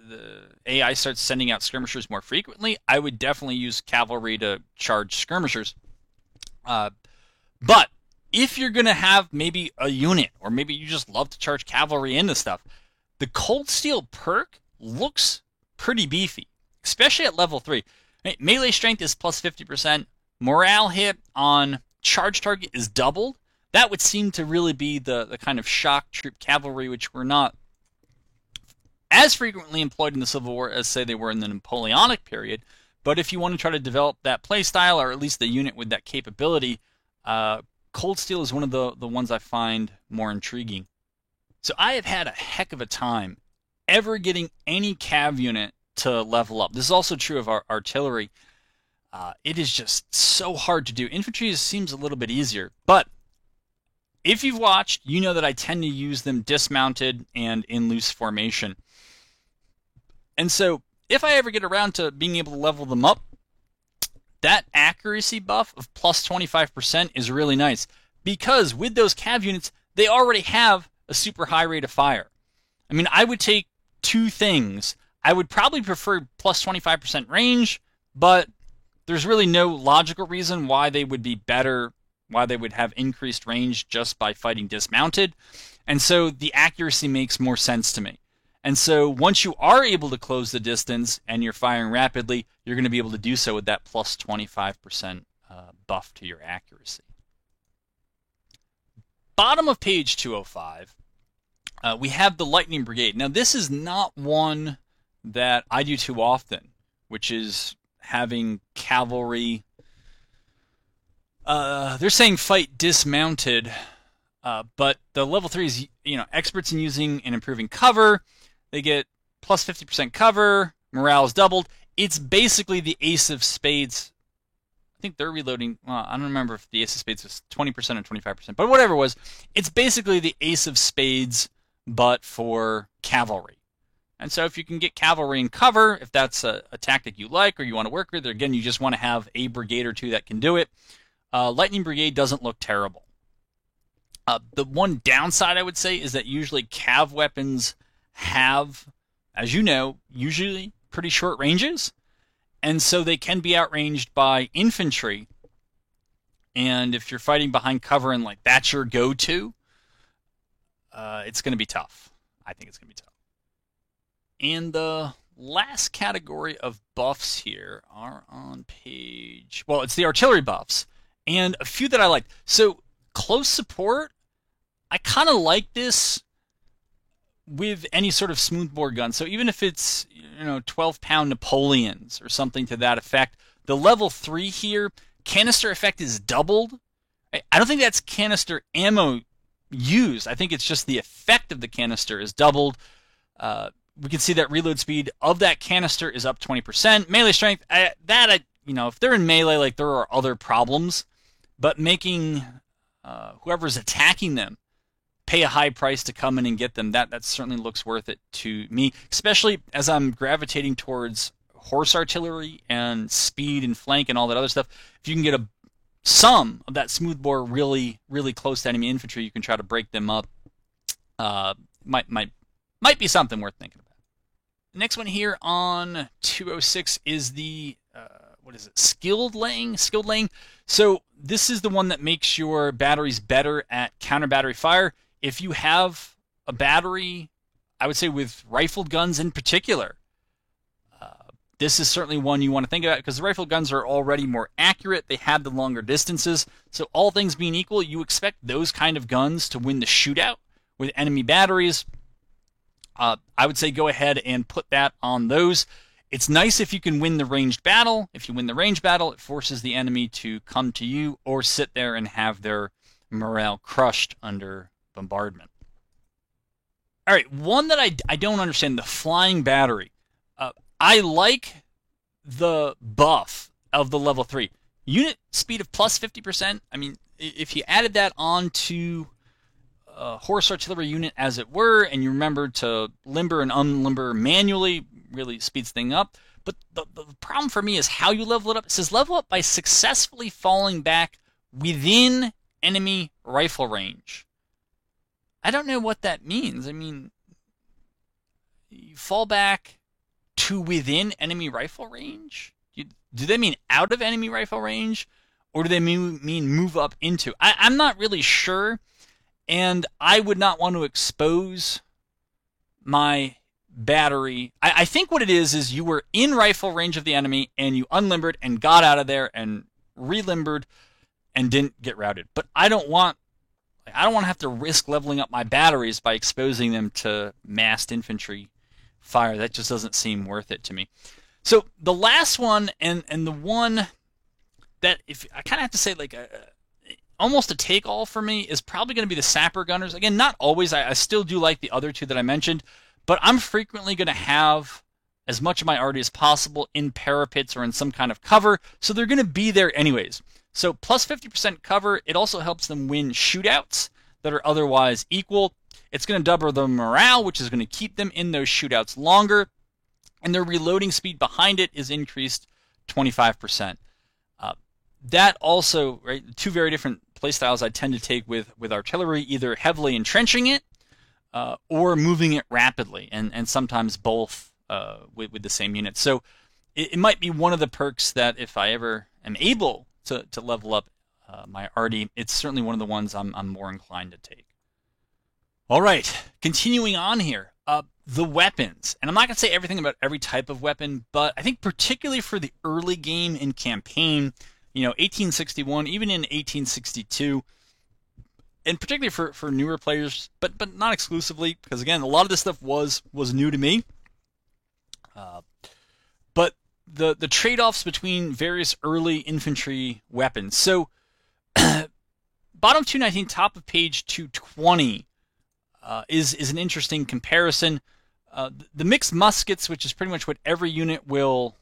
AI starts sending out skirmishers more frequently, I would definitely use cavalry to charge skirmishers. But if you're going to have maybe a unit, or maybe you just love to charge cavalry into stuff, the Cold Steel perk looks pretty beefy, especially at level 3. Melee strength is plus 50%. Morale hit on charge target is doubled. That would seem to really be the kind of shock troop cavalry, which were not as frequently employed in the Civil War as, say, they were in the Napoleonic period. But if you want to try to develop that playstyle, or at least the unit with that capability, Cold Steel is one of the ones I find more intriguing. So I have had a heck of a time ever getting any cav unit to level up. This is also true of our artillery. It is just so hard to do. Infantry seems a little bit easier, but if you've watched, you know that I tend to use them dismounted and in loose formation. And so if I ever get around to being able to level them up, that accuracy buff of plus 25% is really nice, because with those cav units, they already have a super high rate of fire. I mean, I would take two things. I would probably prefer plus 25% range, but there's really no logical reason why they would be better, why they would have increased range just by fighting dismounted. And so the accuracy makes more sense to me. And so once you are able to close the distance and you're firing rapidly, you're going to be able to do so with that plus 25% buff to your accuracy. Bottom of page 205, we have the Lightning Brigade. Now, this is not one that I do too often, which is having cavalry. They're saying fight dismounted, but the level 3 is, experts in using and improving cover. They get plus 50% cover, morale is doubled. It's basically the Ace of Spades. I think they're reloading. Well, I don't remember if the Ace of Spades was 20% or 25%, but whatever it was, it's basically the Ace of Spades, but for cavalry. And so if you can get cavalry in cover, if that's a tactic you like or you want to work with, or again, you just want to have a brigade or two that can do it, Lightning Brigade doesn't look terrible. The one downside, I would say, is that usually cav weapons have, as you know, usually pretty short ranges, and so they can be outranged by infantry. And if you're fighting behind cover and that's your go-to, it's going to be tough. I think it's going to be tough. And the last category of buffs here are on page... Well, it's the artillery buffs, and a few that I like. So, close support, I kind of like this with any sort of smoothbore gun. So even if it's 12-pound Napoleons or something to that effect, the level 3 here, canister effect is doubled. I don't think that's canister ammo used. I think it's just the effect of the canister is doubled. we can see that reload speed of that canister is up 20%. Melee strength, if they're in melee, like there are other problems, but making whoever's attacking them pay a high price to come in and get them, that certainly looks worth it to me, especially as I'm gravitating towards horse artillery and speed and flank and all that other stuff. If you can get some of that smoothbore really, really close to enemy infantry, you can try to break them up. Might be something worth thinking about. The next one here on 206 is the skilled laying. So this is the one that makes your batteries better at counter battery fire. If you have a battery, I would say with rifled guns in particular, this is certainly one you want to think about, because the rifled guns are already more accurate. They have the longer distances. So all things being equal, you expect those kind of guns to win the shootout with enemy batteries. I would say go ahead and put that on those. It's nice if you can win the ranged battle. If you win the ranged battle, it forces the enemy to come to you or sit there and have their morale crushed under bombardment. All right, one that I don't understand, the flying battery. I like the buff of the level 3. Unit speed of plus 50%. I mean, if you added that onto a horse artillery unit, as it were, and you remembered to limber and unlimber manually, really speeds things up. But the problem for me is how you level it up. It says level up by successfully falling back within enemy rifle range. I don't know what that means. I mean, you fall back to within enemy rifle range? Do they mean out of enemy rifle range? Or do they mean move up into? I'm not really sure. And I would not want to expose my battery. I think what it is you were in rifle range of the enemy and you unlimbered and got out of there and relimbered and didn't get routed. But I don't want to have to risk leveling up my batteries by exposing them to massed infantry fire. That just doesn't seem worth it to me. So the last one, and the one that, if I kind of have to say, like almost a take-all for me, is probably going to be the sapper gunners. Again, not always. I still do like the other two that I mentioned, but I'm frequently going to have as much of my arty as possible in parapets or in some kind of cover, so they're going to be there anyways. So plus 50% cover, it also helps them win shootouts that are otherwise equal. It's going to double the morale, which is going to keep them in those shootouts longer. And their reloading speed behind it is increased 25%. That also, right, two very different playstyles I tend to take with artillery, either heavily entrenching it or moving it rapidly, and sometimes both with the same unit. So it might be one of the perks that if I ever am able to level up my arty, it's certainly one of the ones I'm more inclined to take. All right, continuing on here. The weapons. And I'm not going to say everything about every type of weapon, but I think particularly for the early game in campaign, 1861, even in 1862, and particularly for newer players, but not exclusively, because again, a lot of this stuff was new to me. But the trade-offs between various early infantry weapons. So, bottom 219, top of page 220, is an interesting comparison. The mixed muskets, which is pretty much what every unit will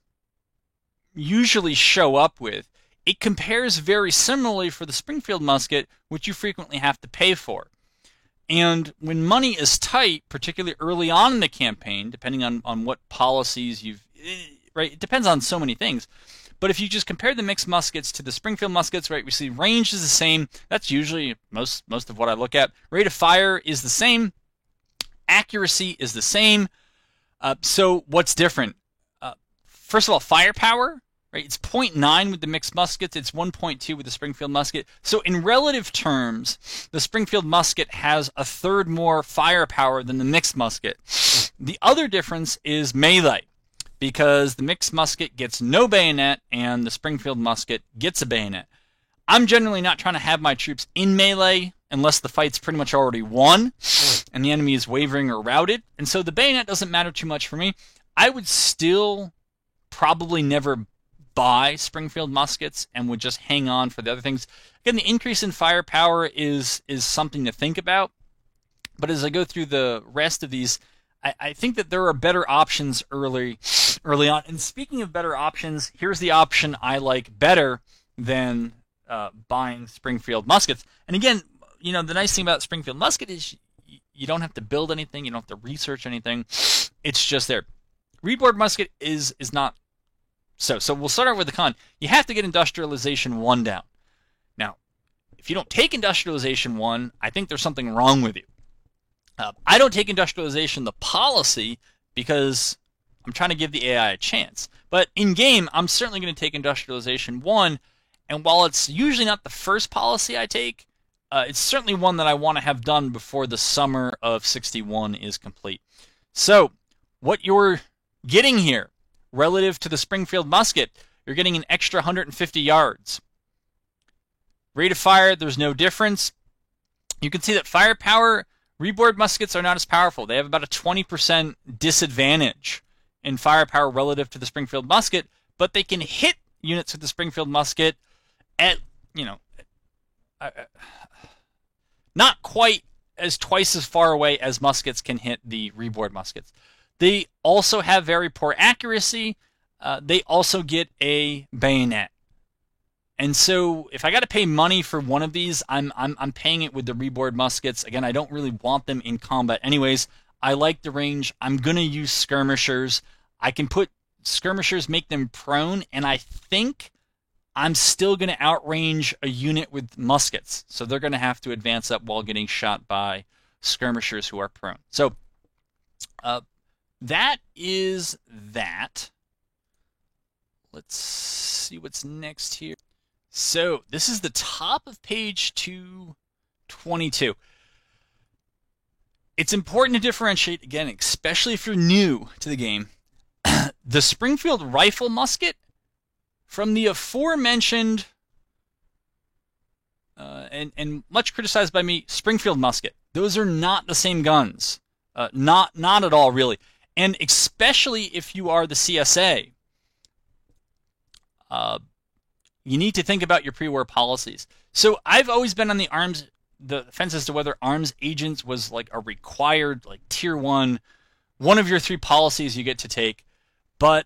usually show up with, it compares very similarly for the Springfield musket, which you frequently have to pay for. And when money is tight, particularly early on in the campaign, depending on what policies you've... Right, it depends on so many things. But if you just compare the mixed muskets to the Springfield muskets, right, we see range is the same. That's usually most of what I look at. Rate of fire is the same. Accuracy is the same. So what's different? First of all, firepower, right? It's 0.9 with the mixed muskets. It's 1.2 with the Springfield musket. So in relative terms, the Springfield musket has a third more firepower than the mixed musket. The other difference is melee, because the mixed musket gets no bayonet and the Springfield musket gets a bayonet. I'm generally not trying to have my troops in melee unless the fight's pretty much already won and the enemy is wavering or routed, and so the bayonet doesn't matter too much for me. I would still probably never buy Springfield muskets and would just hang on for the other things. Again, the increase in firepower is something to think about, but as I go through the rest of these, I think that there are better options early on. And speaking of better options, here's the option I like better than buying Springfield muskets. And again, the nice thing about Springfield musket is you don't have to build anything, you don't have to research anything. It's just there. Reedboard musket is not so. So we'll start out with the con. You have to get Industrialization 1 down. Now, if you don't take Industrialization 1, I think there's something wrong with you. I don't take Industrialization the policy because I'm trying to give the AI a chance. But in game, I'm certainly going to take Industrialization 1, and while it's usually not the first policy I take, it's certainly one that I want to have done before the summer of 61 is complete. So, what you're getting here, relative to the Springfield musket, you're getting an extra 150 yards. Rate of fire, there's no difference. You can see that firepower, Reedboard muskets are not as powerful. They have about a 20% disadvantage in firepower relative to the Springfield musket, but they can hit units with the Springfield musket at, not quite as twice as far away as muskets can hit the Reedboard muskets. They also have very poor accuracy. They also get a bayonet. And so if I got to pay money for one of these, I'm paying it with the Reedboard muskets. Again, I don't really want them in combat anyways. I like the range. I'm going to use skirmishers. I can put skirmishers, make them prone, and I think I'm still going to outrange a unit with muskets. So they're going to have to advance up while getting shot by skirmishers who are prone. So that is that. Let's see what's next here. So this is the top of page 222. It's important to differentiate, again, especially if you're new to the game, the Springfield rifle musket from the aforementioned and much criticized by me Springfield musket. Those are not the same guns. Not at all, really. And especially if you are the CSA, you need to think about your pre-war policies. So I've always been on the fence as to whether arms agents was like a required, like tier one of your 3 policies you get to take. But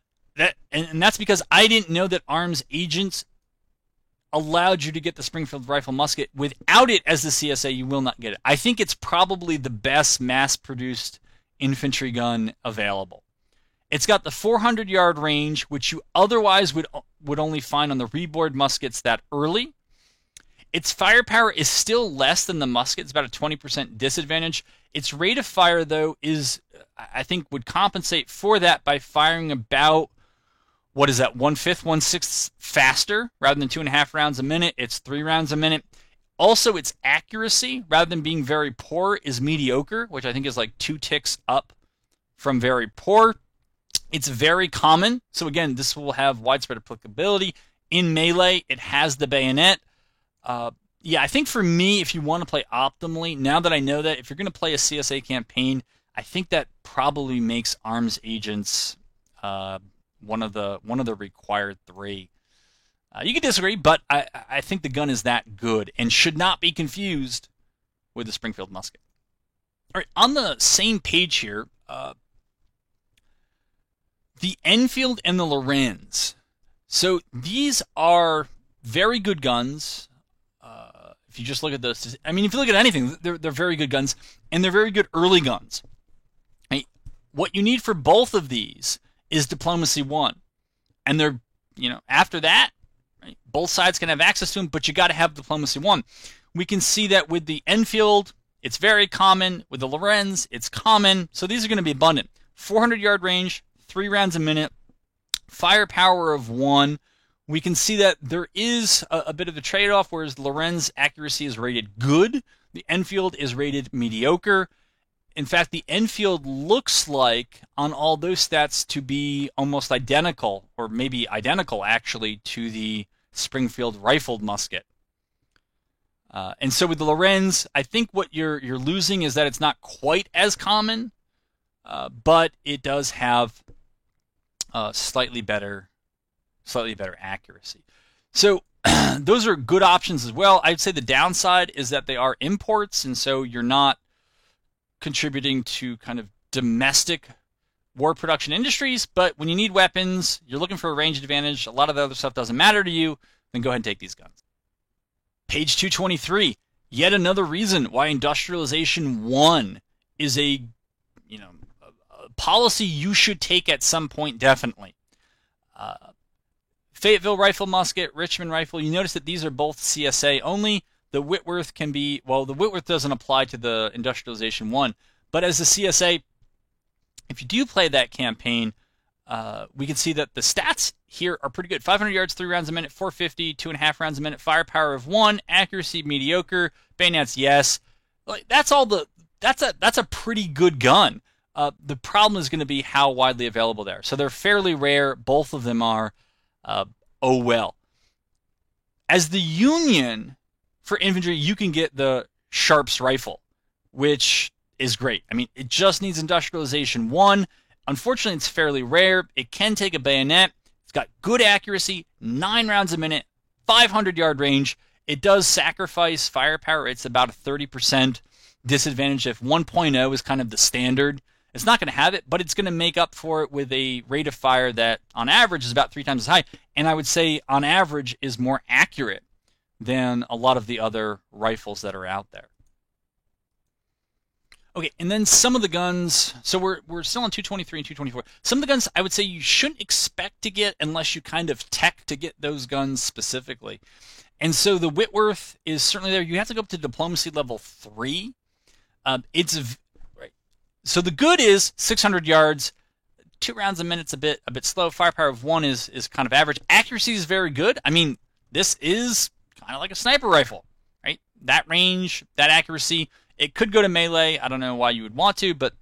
that's because I didn't know that arms agents allowed you to get the Springfield rifle musket. Without it as the CSA, you will not get it. I think it's probably the best mass-produced infantry gun available. It's got the 400-yard range, which you otherwise would only find on the Reedboard muskets that early. Its firepower is still less than the musket. It's about a 20% disadvantage. Its rate of fire, though, I think would compensate for that by firing about, 1/5, 1/6 faster rather than 2.5 rounds a minute. It's 3 rounds a minute. Also, its accuracy, rather than being very poor, is mediocre, which I think is like 2 ticks up from very poor. It's very common. So again, this will have widespread applicability. In melee, it has the bayonet. Yeah, I think for me, if you want to play optimally, now that I know that, if you're going to play a CSA campaign, I think that probably makes arms agents one of the required 3. You can disagree, but I think the gun is that good and should not be confused with the Springfield musket. All right, on the same page here, the Enfield and the Lorenz. So these are very good guns. If you just look at those, I mean, if you look at anything, they're very good guns, and they're very good early guns. Right? What you need for both of these is Diplomacy 1. And they're, after that, right, both sides can have access to them, but you got to have Diplomacy 1. We can see that with the Enfield, it's very common. With the Lorenz, it's common. So these are going to be abundant. 400-yard range, 3 rounds a minute, firepower of 1. We can see that there is a bit of a trade-off, whereas the Lorenz accuracy is rated good. The Enfield is rated mediocre. In fact, the Enfield looks like, on all those stats, to be almost identical, or maybe identical, actually, to the Springfield rifled musket. And so with the Lorenz, I think what you're losing is that it's not quite as common, but it does have slightly better accuracy. So those are good options as well. I'd say the downside is that they are imports, and so you're not contributing to kind of domestic war production industries, but when you need weapons, you're looking for a range advantage, a lot of the other stuff doesn't matter to you, then go ahead and take these guns. Page 223, yet another reason why Industrialization 1 is a policy you should take at some point, definitely. Fayetteville Rifle Musket, Richmond Rifle, you notice that these are both CSA only. The Whitworth can be, well, the Whitworth doesn't apply to the Industrialization 1, but as a CSA, if you do play that campaign, we can see that the stats here are pretty good. 500 yards, 3 rounds a minute, 450, 2.5 rounds a minute, firepower of 1, accuracy mediocre, bayonets yes. Like that's a pretty good gun. The problem is going to be how widely available they are. So they're fairly rare. Both of them are. Oh well. As the Union for infantry, you can get the Sharps rifle, which is great. I mean, it just needs Industrialization 1. Unfortunately, it's fairly rare. It can take a bayonet. It's got good accuracy, 9 rounds a minute, 500-yard range. It does sacrifice firepower. It's about a 30% disadvantage if 1.0 is kind of the standard. It's not going to have it, but it's going to make up for it with a rate of fire that, on average, is about 3 times as high. And I would say, on average, is more accurate than a lot of the other rifles that are out there. Okay, and then some of the guns, so we're still on 223 and 224. Some of the guns I would say you shouldn't expect to get unless you kind of tech to get those guns specifically. And so the Whitworth is certainly there. You have to go up to diplomacy level 3. So the good is 600 yards, 2 rounds a minute's a bit slow. Firepower of 1 is kind of average. Accuracy is very good. I mean, this is kind of like a sniper rifle, right? That range, that accuracy. It could go to melee. I don't know why you would want to, but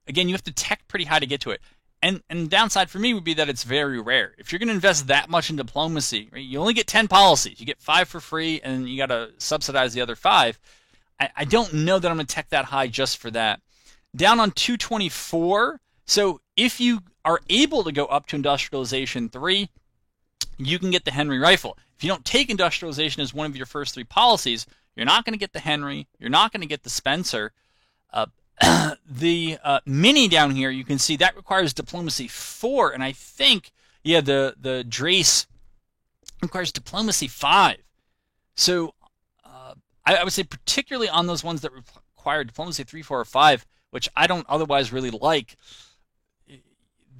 again, you have to tech pretty high to get to it. And the downside for me would be that it's very rare. If you're going to invest that much in diplomacy, right, you only get 10 policies. You get 5 for free, and you got to subsidize the other 5. I don't know that I'm going to tech that high just for that. Down on 224, so if you are able to go up to Industrialization 3, you can get the Henry rifle. If you don't take Industrialization as one of your first 3 policies, you're not going to get the Henry. You're not going to get the Spencer. The Mini down here, you can see that requires Diplomacy 4, and I think, yeah, the Drace requires Diplomacy 5. So I would say particularly on those ones that require Diplomacy 3, 4, or 5, which I don't otherwise really like,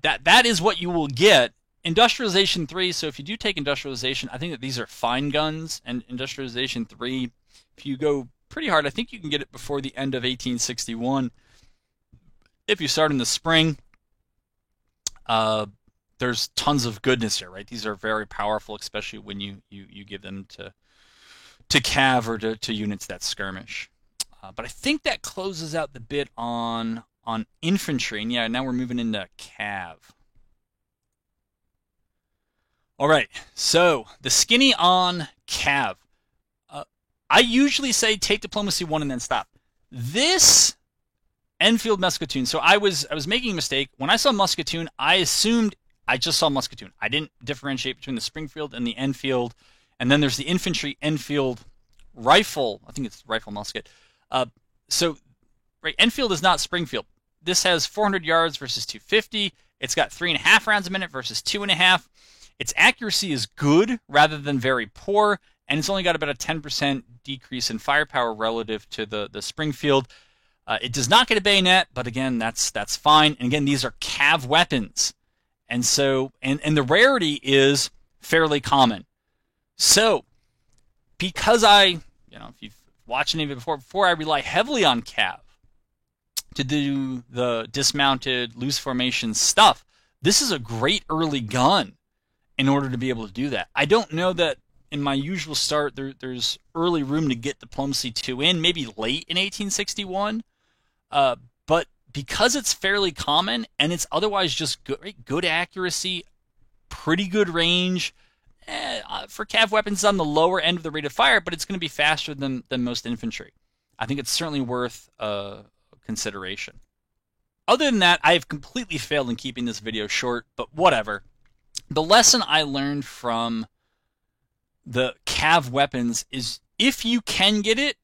that is what you will get. Industrialization 3, so if you do take Industrialization, I think that these are fine guns, and Industrialization 3, if you go pretty hard, I think you can get it before the end of 1861. If you start in the spring, there's tons of goodness here, right? These are very powerful, especially when you give them to cav or to units that skirmish. But I think that closes out the bit on infantry, and yeah, now we're moving into cav. All right, so the skinny on cav. I usually say take Diplomacy 1 and then stop. This Enfield Musketoon, so I was making a mistake. When I saw Musketoon, I assumed I just saw Musketoon. I didn't differentiate between the Springfield and the Enfield. And then there's the infantry Enfield rifle. I think it's rifle musket. So, right, Enfield is not Springfield. This has 400 yards versus 250. It's got 3.5 rounds a minute versus 2.5. Its accuracy is good rather than very poor, and it's only got about a 10% decrease in firepower relative to the Springfield. It does not get a bayonet, but again, that's fine. And again, these are cav weapons, and so and the rarity is fairly common. So, because if you've watched any of it before, I rely heavily on cav to do the dismounted loose formation stuff. This is a great early gun in order to be able to do that. I don't know that in my usual start there's early room to get Diplomacy 2 in, maybe late in 1861, but because it's fairly common and it's otherwise just good accuracy, pretty good range, for cav weapons it's on the lower end of the rate of fire, but it's going to be faster than most infantry. I think it's certainly worth consideration. Other than that, I have completely failed in keeping this video short, but whatever. The lesson I learned from the cav weapons is if you can get it,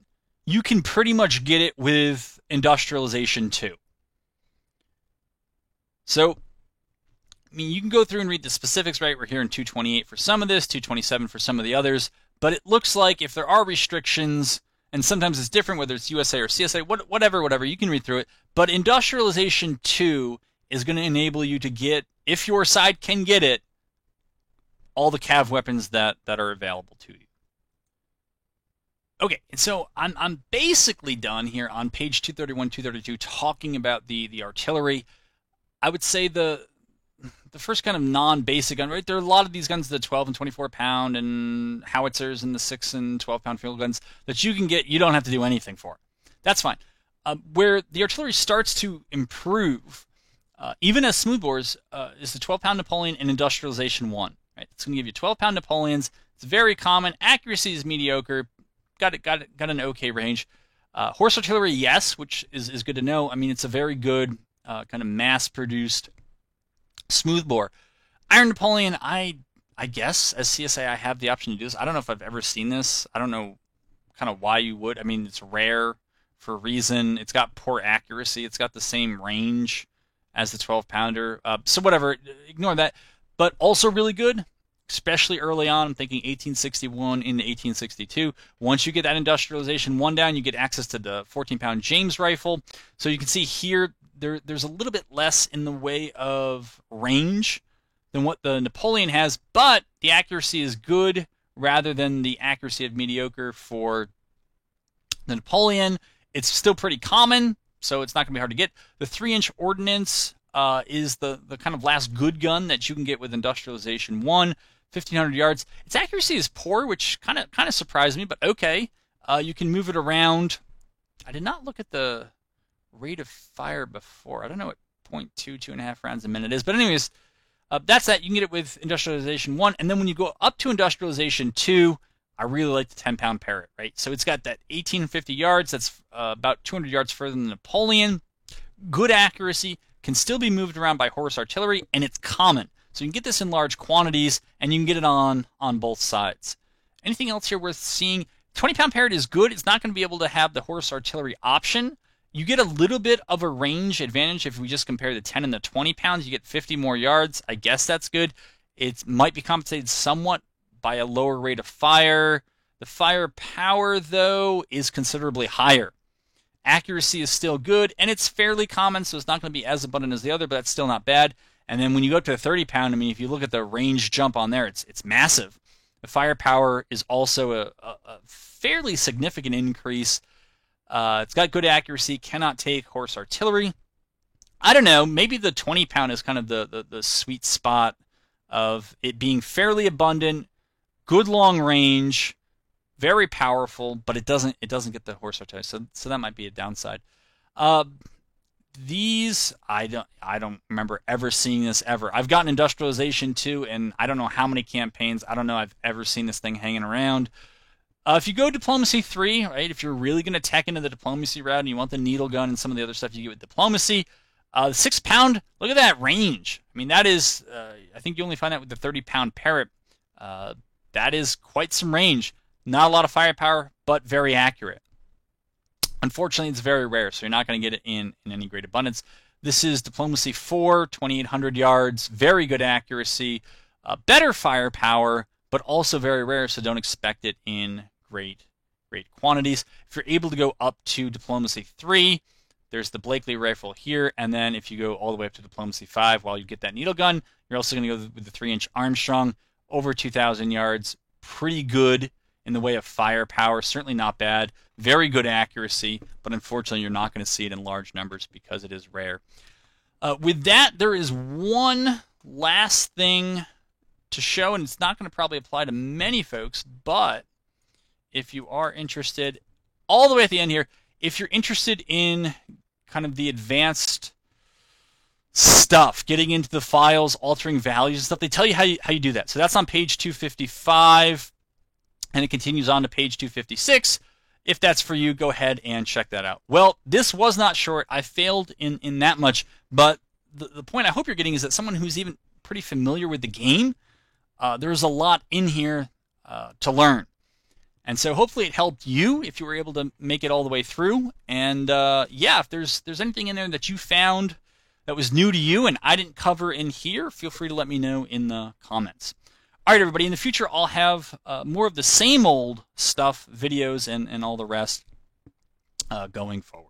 you can pretty much get it with Industrialization 2. So, I mean, you can go through and read the specifics, right? We're here in 228 for some of this, 227 for some of the others. But it looks like if there are restrictions, and sometimes it's different, whether it's USA or CSA, whatever, you can read through it. But Industrialization 2 is going to enable you to get, if your side can get it, all the cav weapons that are available to you. Okay, and so I'm basically done here on page 231, 232, talking about the artillery. I would say the first kind of non-basic gun, right? There are a lot of these guns, the 12 and 24 pound and howitzers and the 6 and 12 pound field guns that you can get. You don't have to do anything for. That's fine. Where the artillery starts to improve, even as smoothbores, is the 12 pound Napoleon and Industrialization 1. Right? It's going to give you 12 pound Napoleons. It's very common. Accuracy is mediocre. Got an okay range. Horse artillery, yes, which is good to know. I mean, it's a very good kind of mass-produced smoothbore. Iron Napoleon, I guess, as CSA, I have the option to do this. I don't know if I've ever seen this. I don't know kind of why you would. I mean, it's rare for a reason. It's got poor accuracy. It's got the same range as the 12-pounder. So whatever, ignore that. But also really good, especially early on. I'm thinking 1861 into 1862. Once you get that Industrialization 1 down, you get access to the 14-pound James rifle. So you can see here, there's a little bit less in the way of range than what the Napoleon has, but the accuracy is good rather than the accuracy of mediocre for the Napoleon. It's still pretty common, so it's not going to be hard to get. The 3-inch ordnance is the kind of last good gun that you can get with Industrialization 1, 1,500 yards. Its accuracy is poor, which kind of surprised me, but okay. You can move it around. I did not look at the rate of fire before. I don't know what 0.2, 2.5 rounds a minute is. But anyways, that's that. You can get it with Industrialization 1. And then when you go up to Industrialization 2, I really like the 10-pound Parrott, right? So it's got that 1,850 yards. That's about 200 yards further than the Napoleon. Good accuracy. Can still be moved around by horse artillery. And it's common. So you can get this in large quantities. And you can get it on both sides. Anything else here worth seeing? 20-pound Parrott is good. It's not going to be able to have the horse artillery option. You get a little bit of a range advantage if we just compare the 10 and the 20 pounds. You get 50 more yards. I guess that's good. It might be compensated somewhat by a lower rate of fire. The firepower, though, is considerably higher. Accuracy is still good, and it's fairly common, so it's not going to be as abundant as the other, but that's still not bad. And then when you go up to the 30 pound, I mean, if you look at the range jump on there, it's massive. The firepower is also a fairly significant increase. It's got good accuracy, cannot take horse artillery. I don't know, maybe the 20 pound is kind of the sweet spot of it being fairly abundant, good long range, very powerful, but it doesn't get the horse artillery, so that might be a downside. These I don't remember ever seeing this ever. I've gotten Industrialization 2, and I don't know how many campaigns. I don't know I've ever seen this thing hanging around. If you go Diplomacy 3, right, if you're really going to tech into the Diplomacy route and you want the needle gun and some of the other stuff you get with Diplomacy, the 6 pound, look at that range. I mean, that is, I think you only find that with the 30-pound Parrott. That is quite some range. Not a lot of firepower, but very accurate. Unfortunately, it's very rare, so you're not going to get it in any great abundance. This is Diplomacy 4, 2,800 yards, very good accuracy, better firepower, but also very rare, so don't expect it in great quantities. If you're able to go up to Diplomacy 3, there's the Blakely rifle here, and then if you go all the way up to Diplomacy 5, while you get that needle gun, you're also going to go with the 3-inch Armstrong, over 2,000 yards, pretty good in the way of firepower, certainly not bad, very good accuracy, but unfortunately you're not going to see it in large numbers because it is rare. With that, there is one last thing to show, and it's not going to probably apply to many folks, but if you are interested, all the way at the end here, if you're interested in kind of the advanced stuff, getting into the files, altering values and stuff, they tell you how you do that. So that's on page 255, and it continues on to page 256. If that's for you, go ahead and check that out. Well, this was not short. I failed in that much, but the point I hope you're getting is that someone who's even pretty familiar with the game, there's a lot in here to learn. And so hopefully it helped you if you were able to make it all the way through. And yeah, if there's anything in there that you found that was new to you and I didn't cover in here, feel free to let me know in the comments. All right, everybody, in the future, I'll have more of the same old stuff, videos, and all the rest going forward.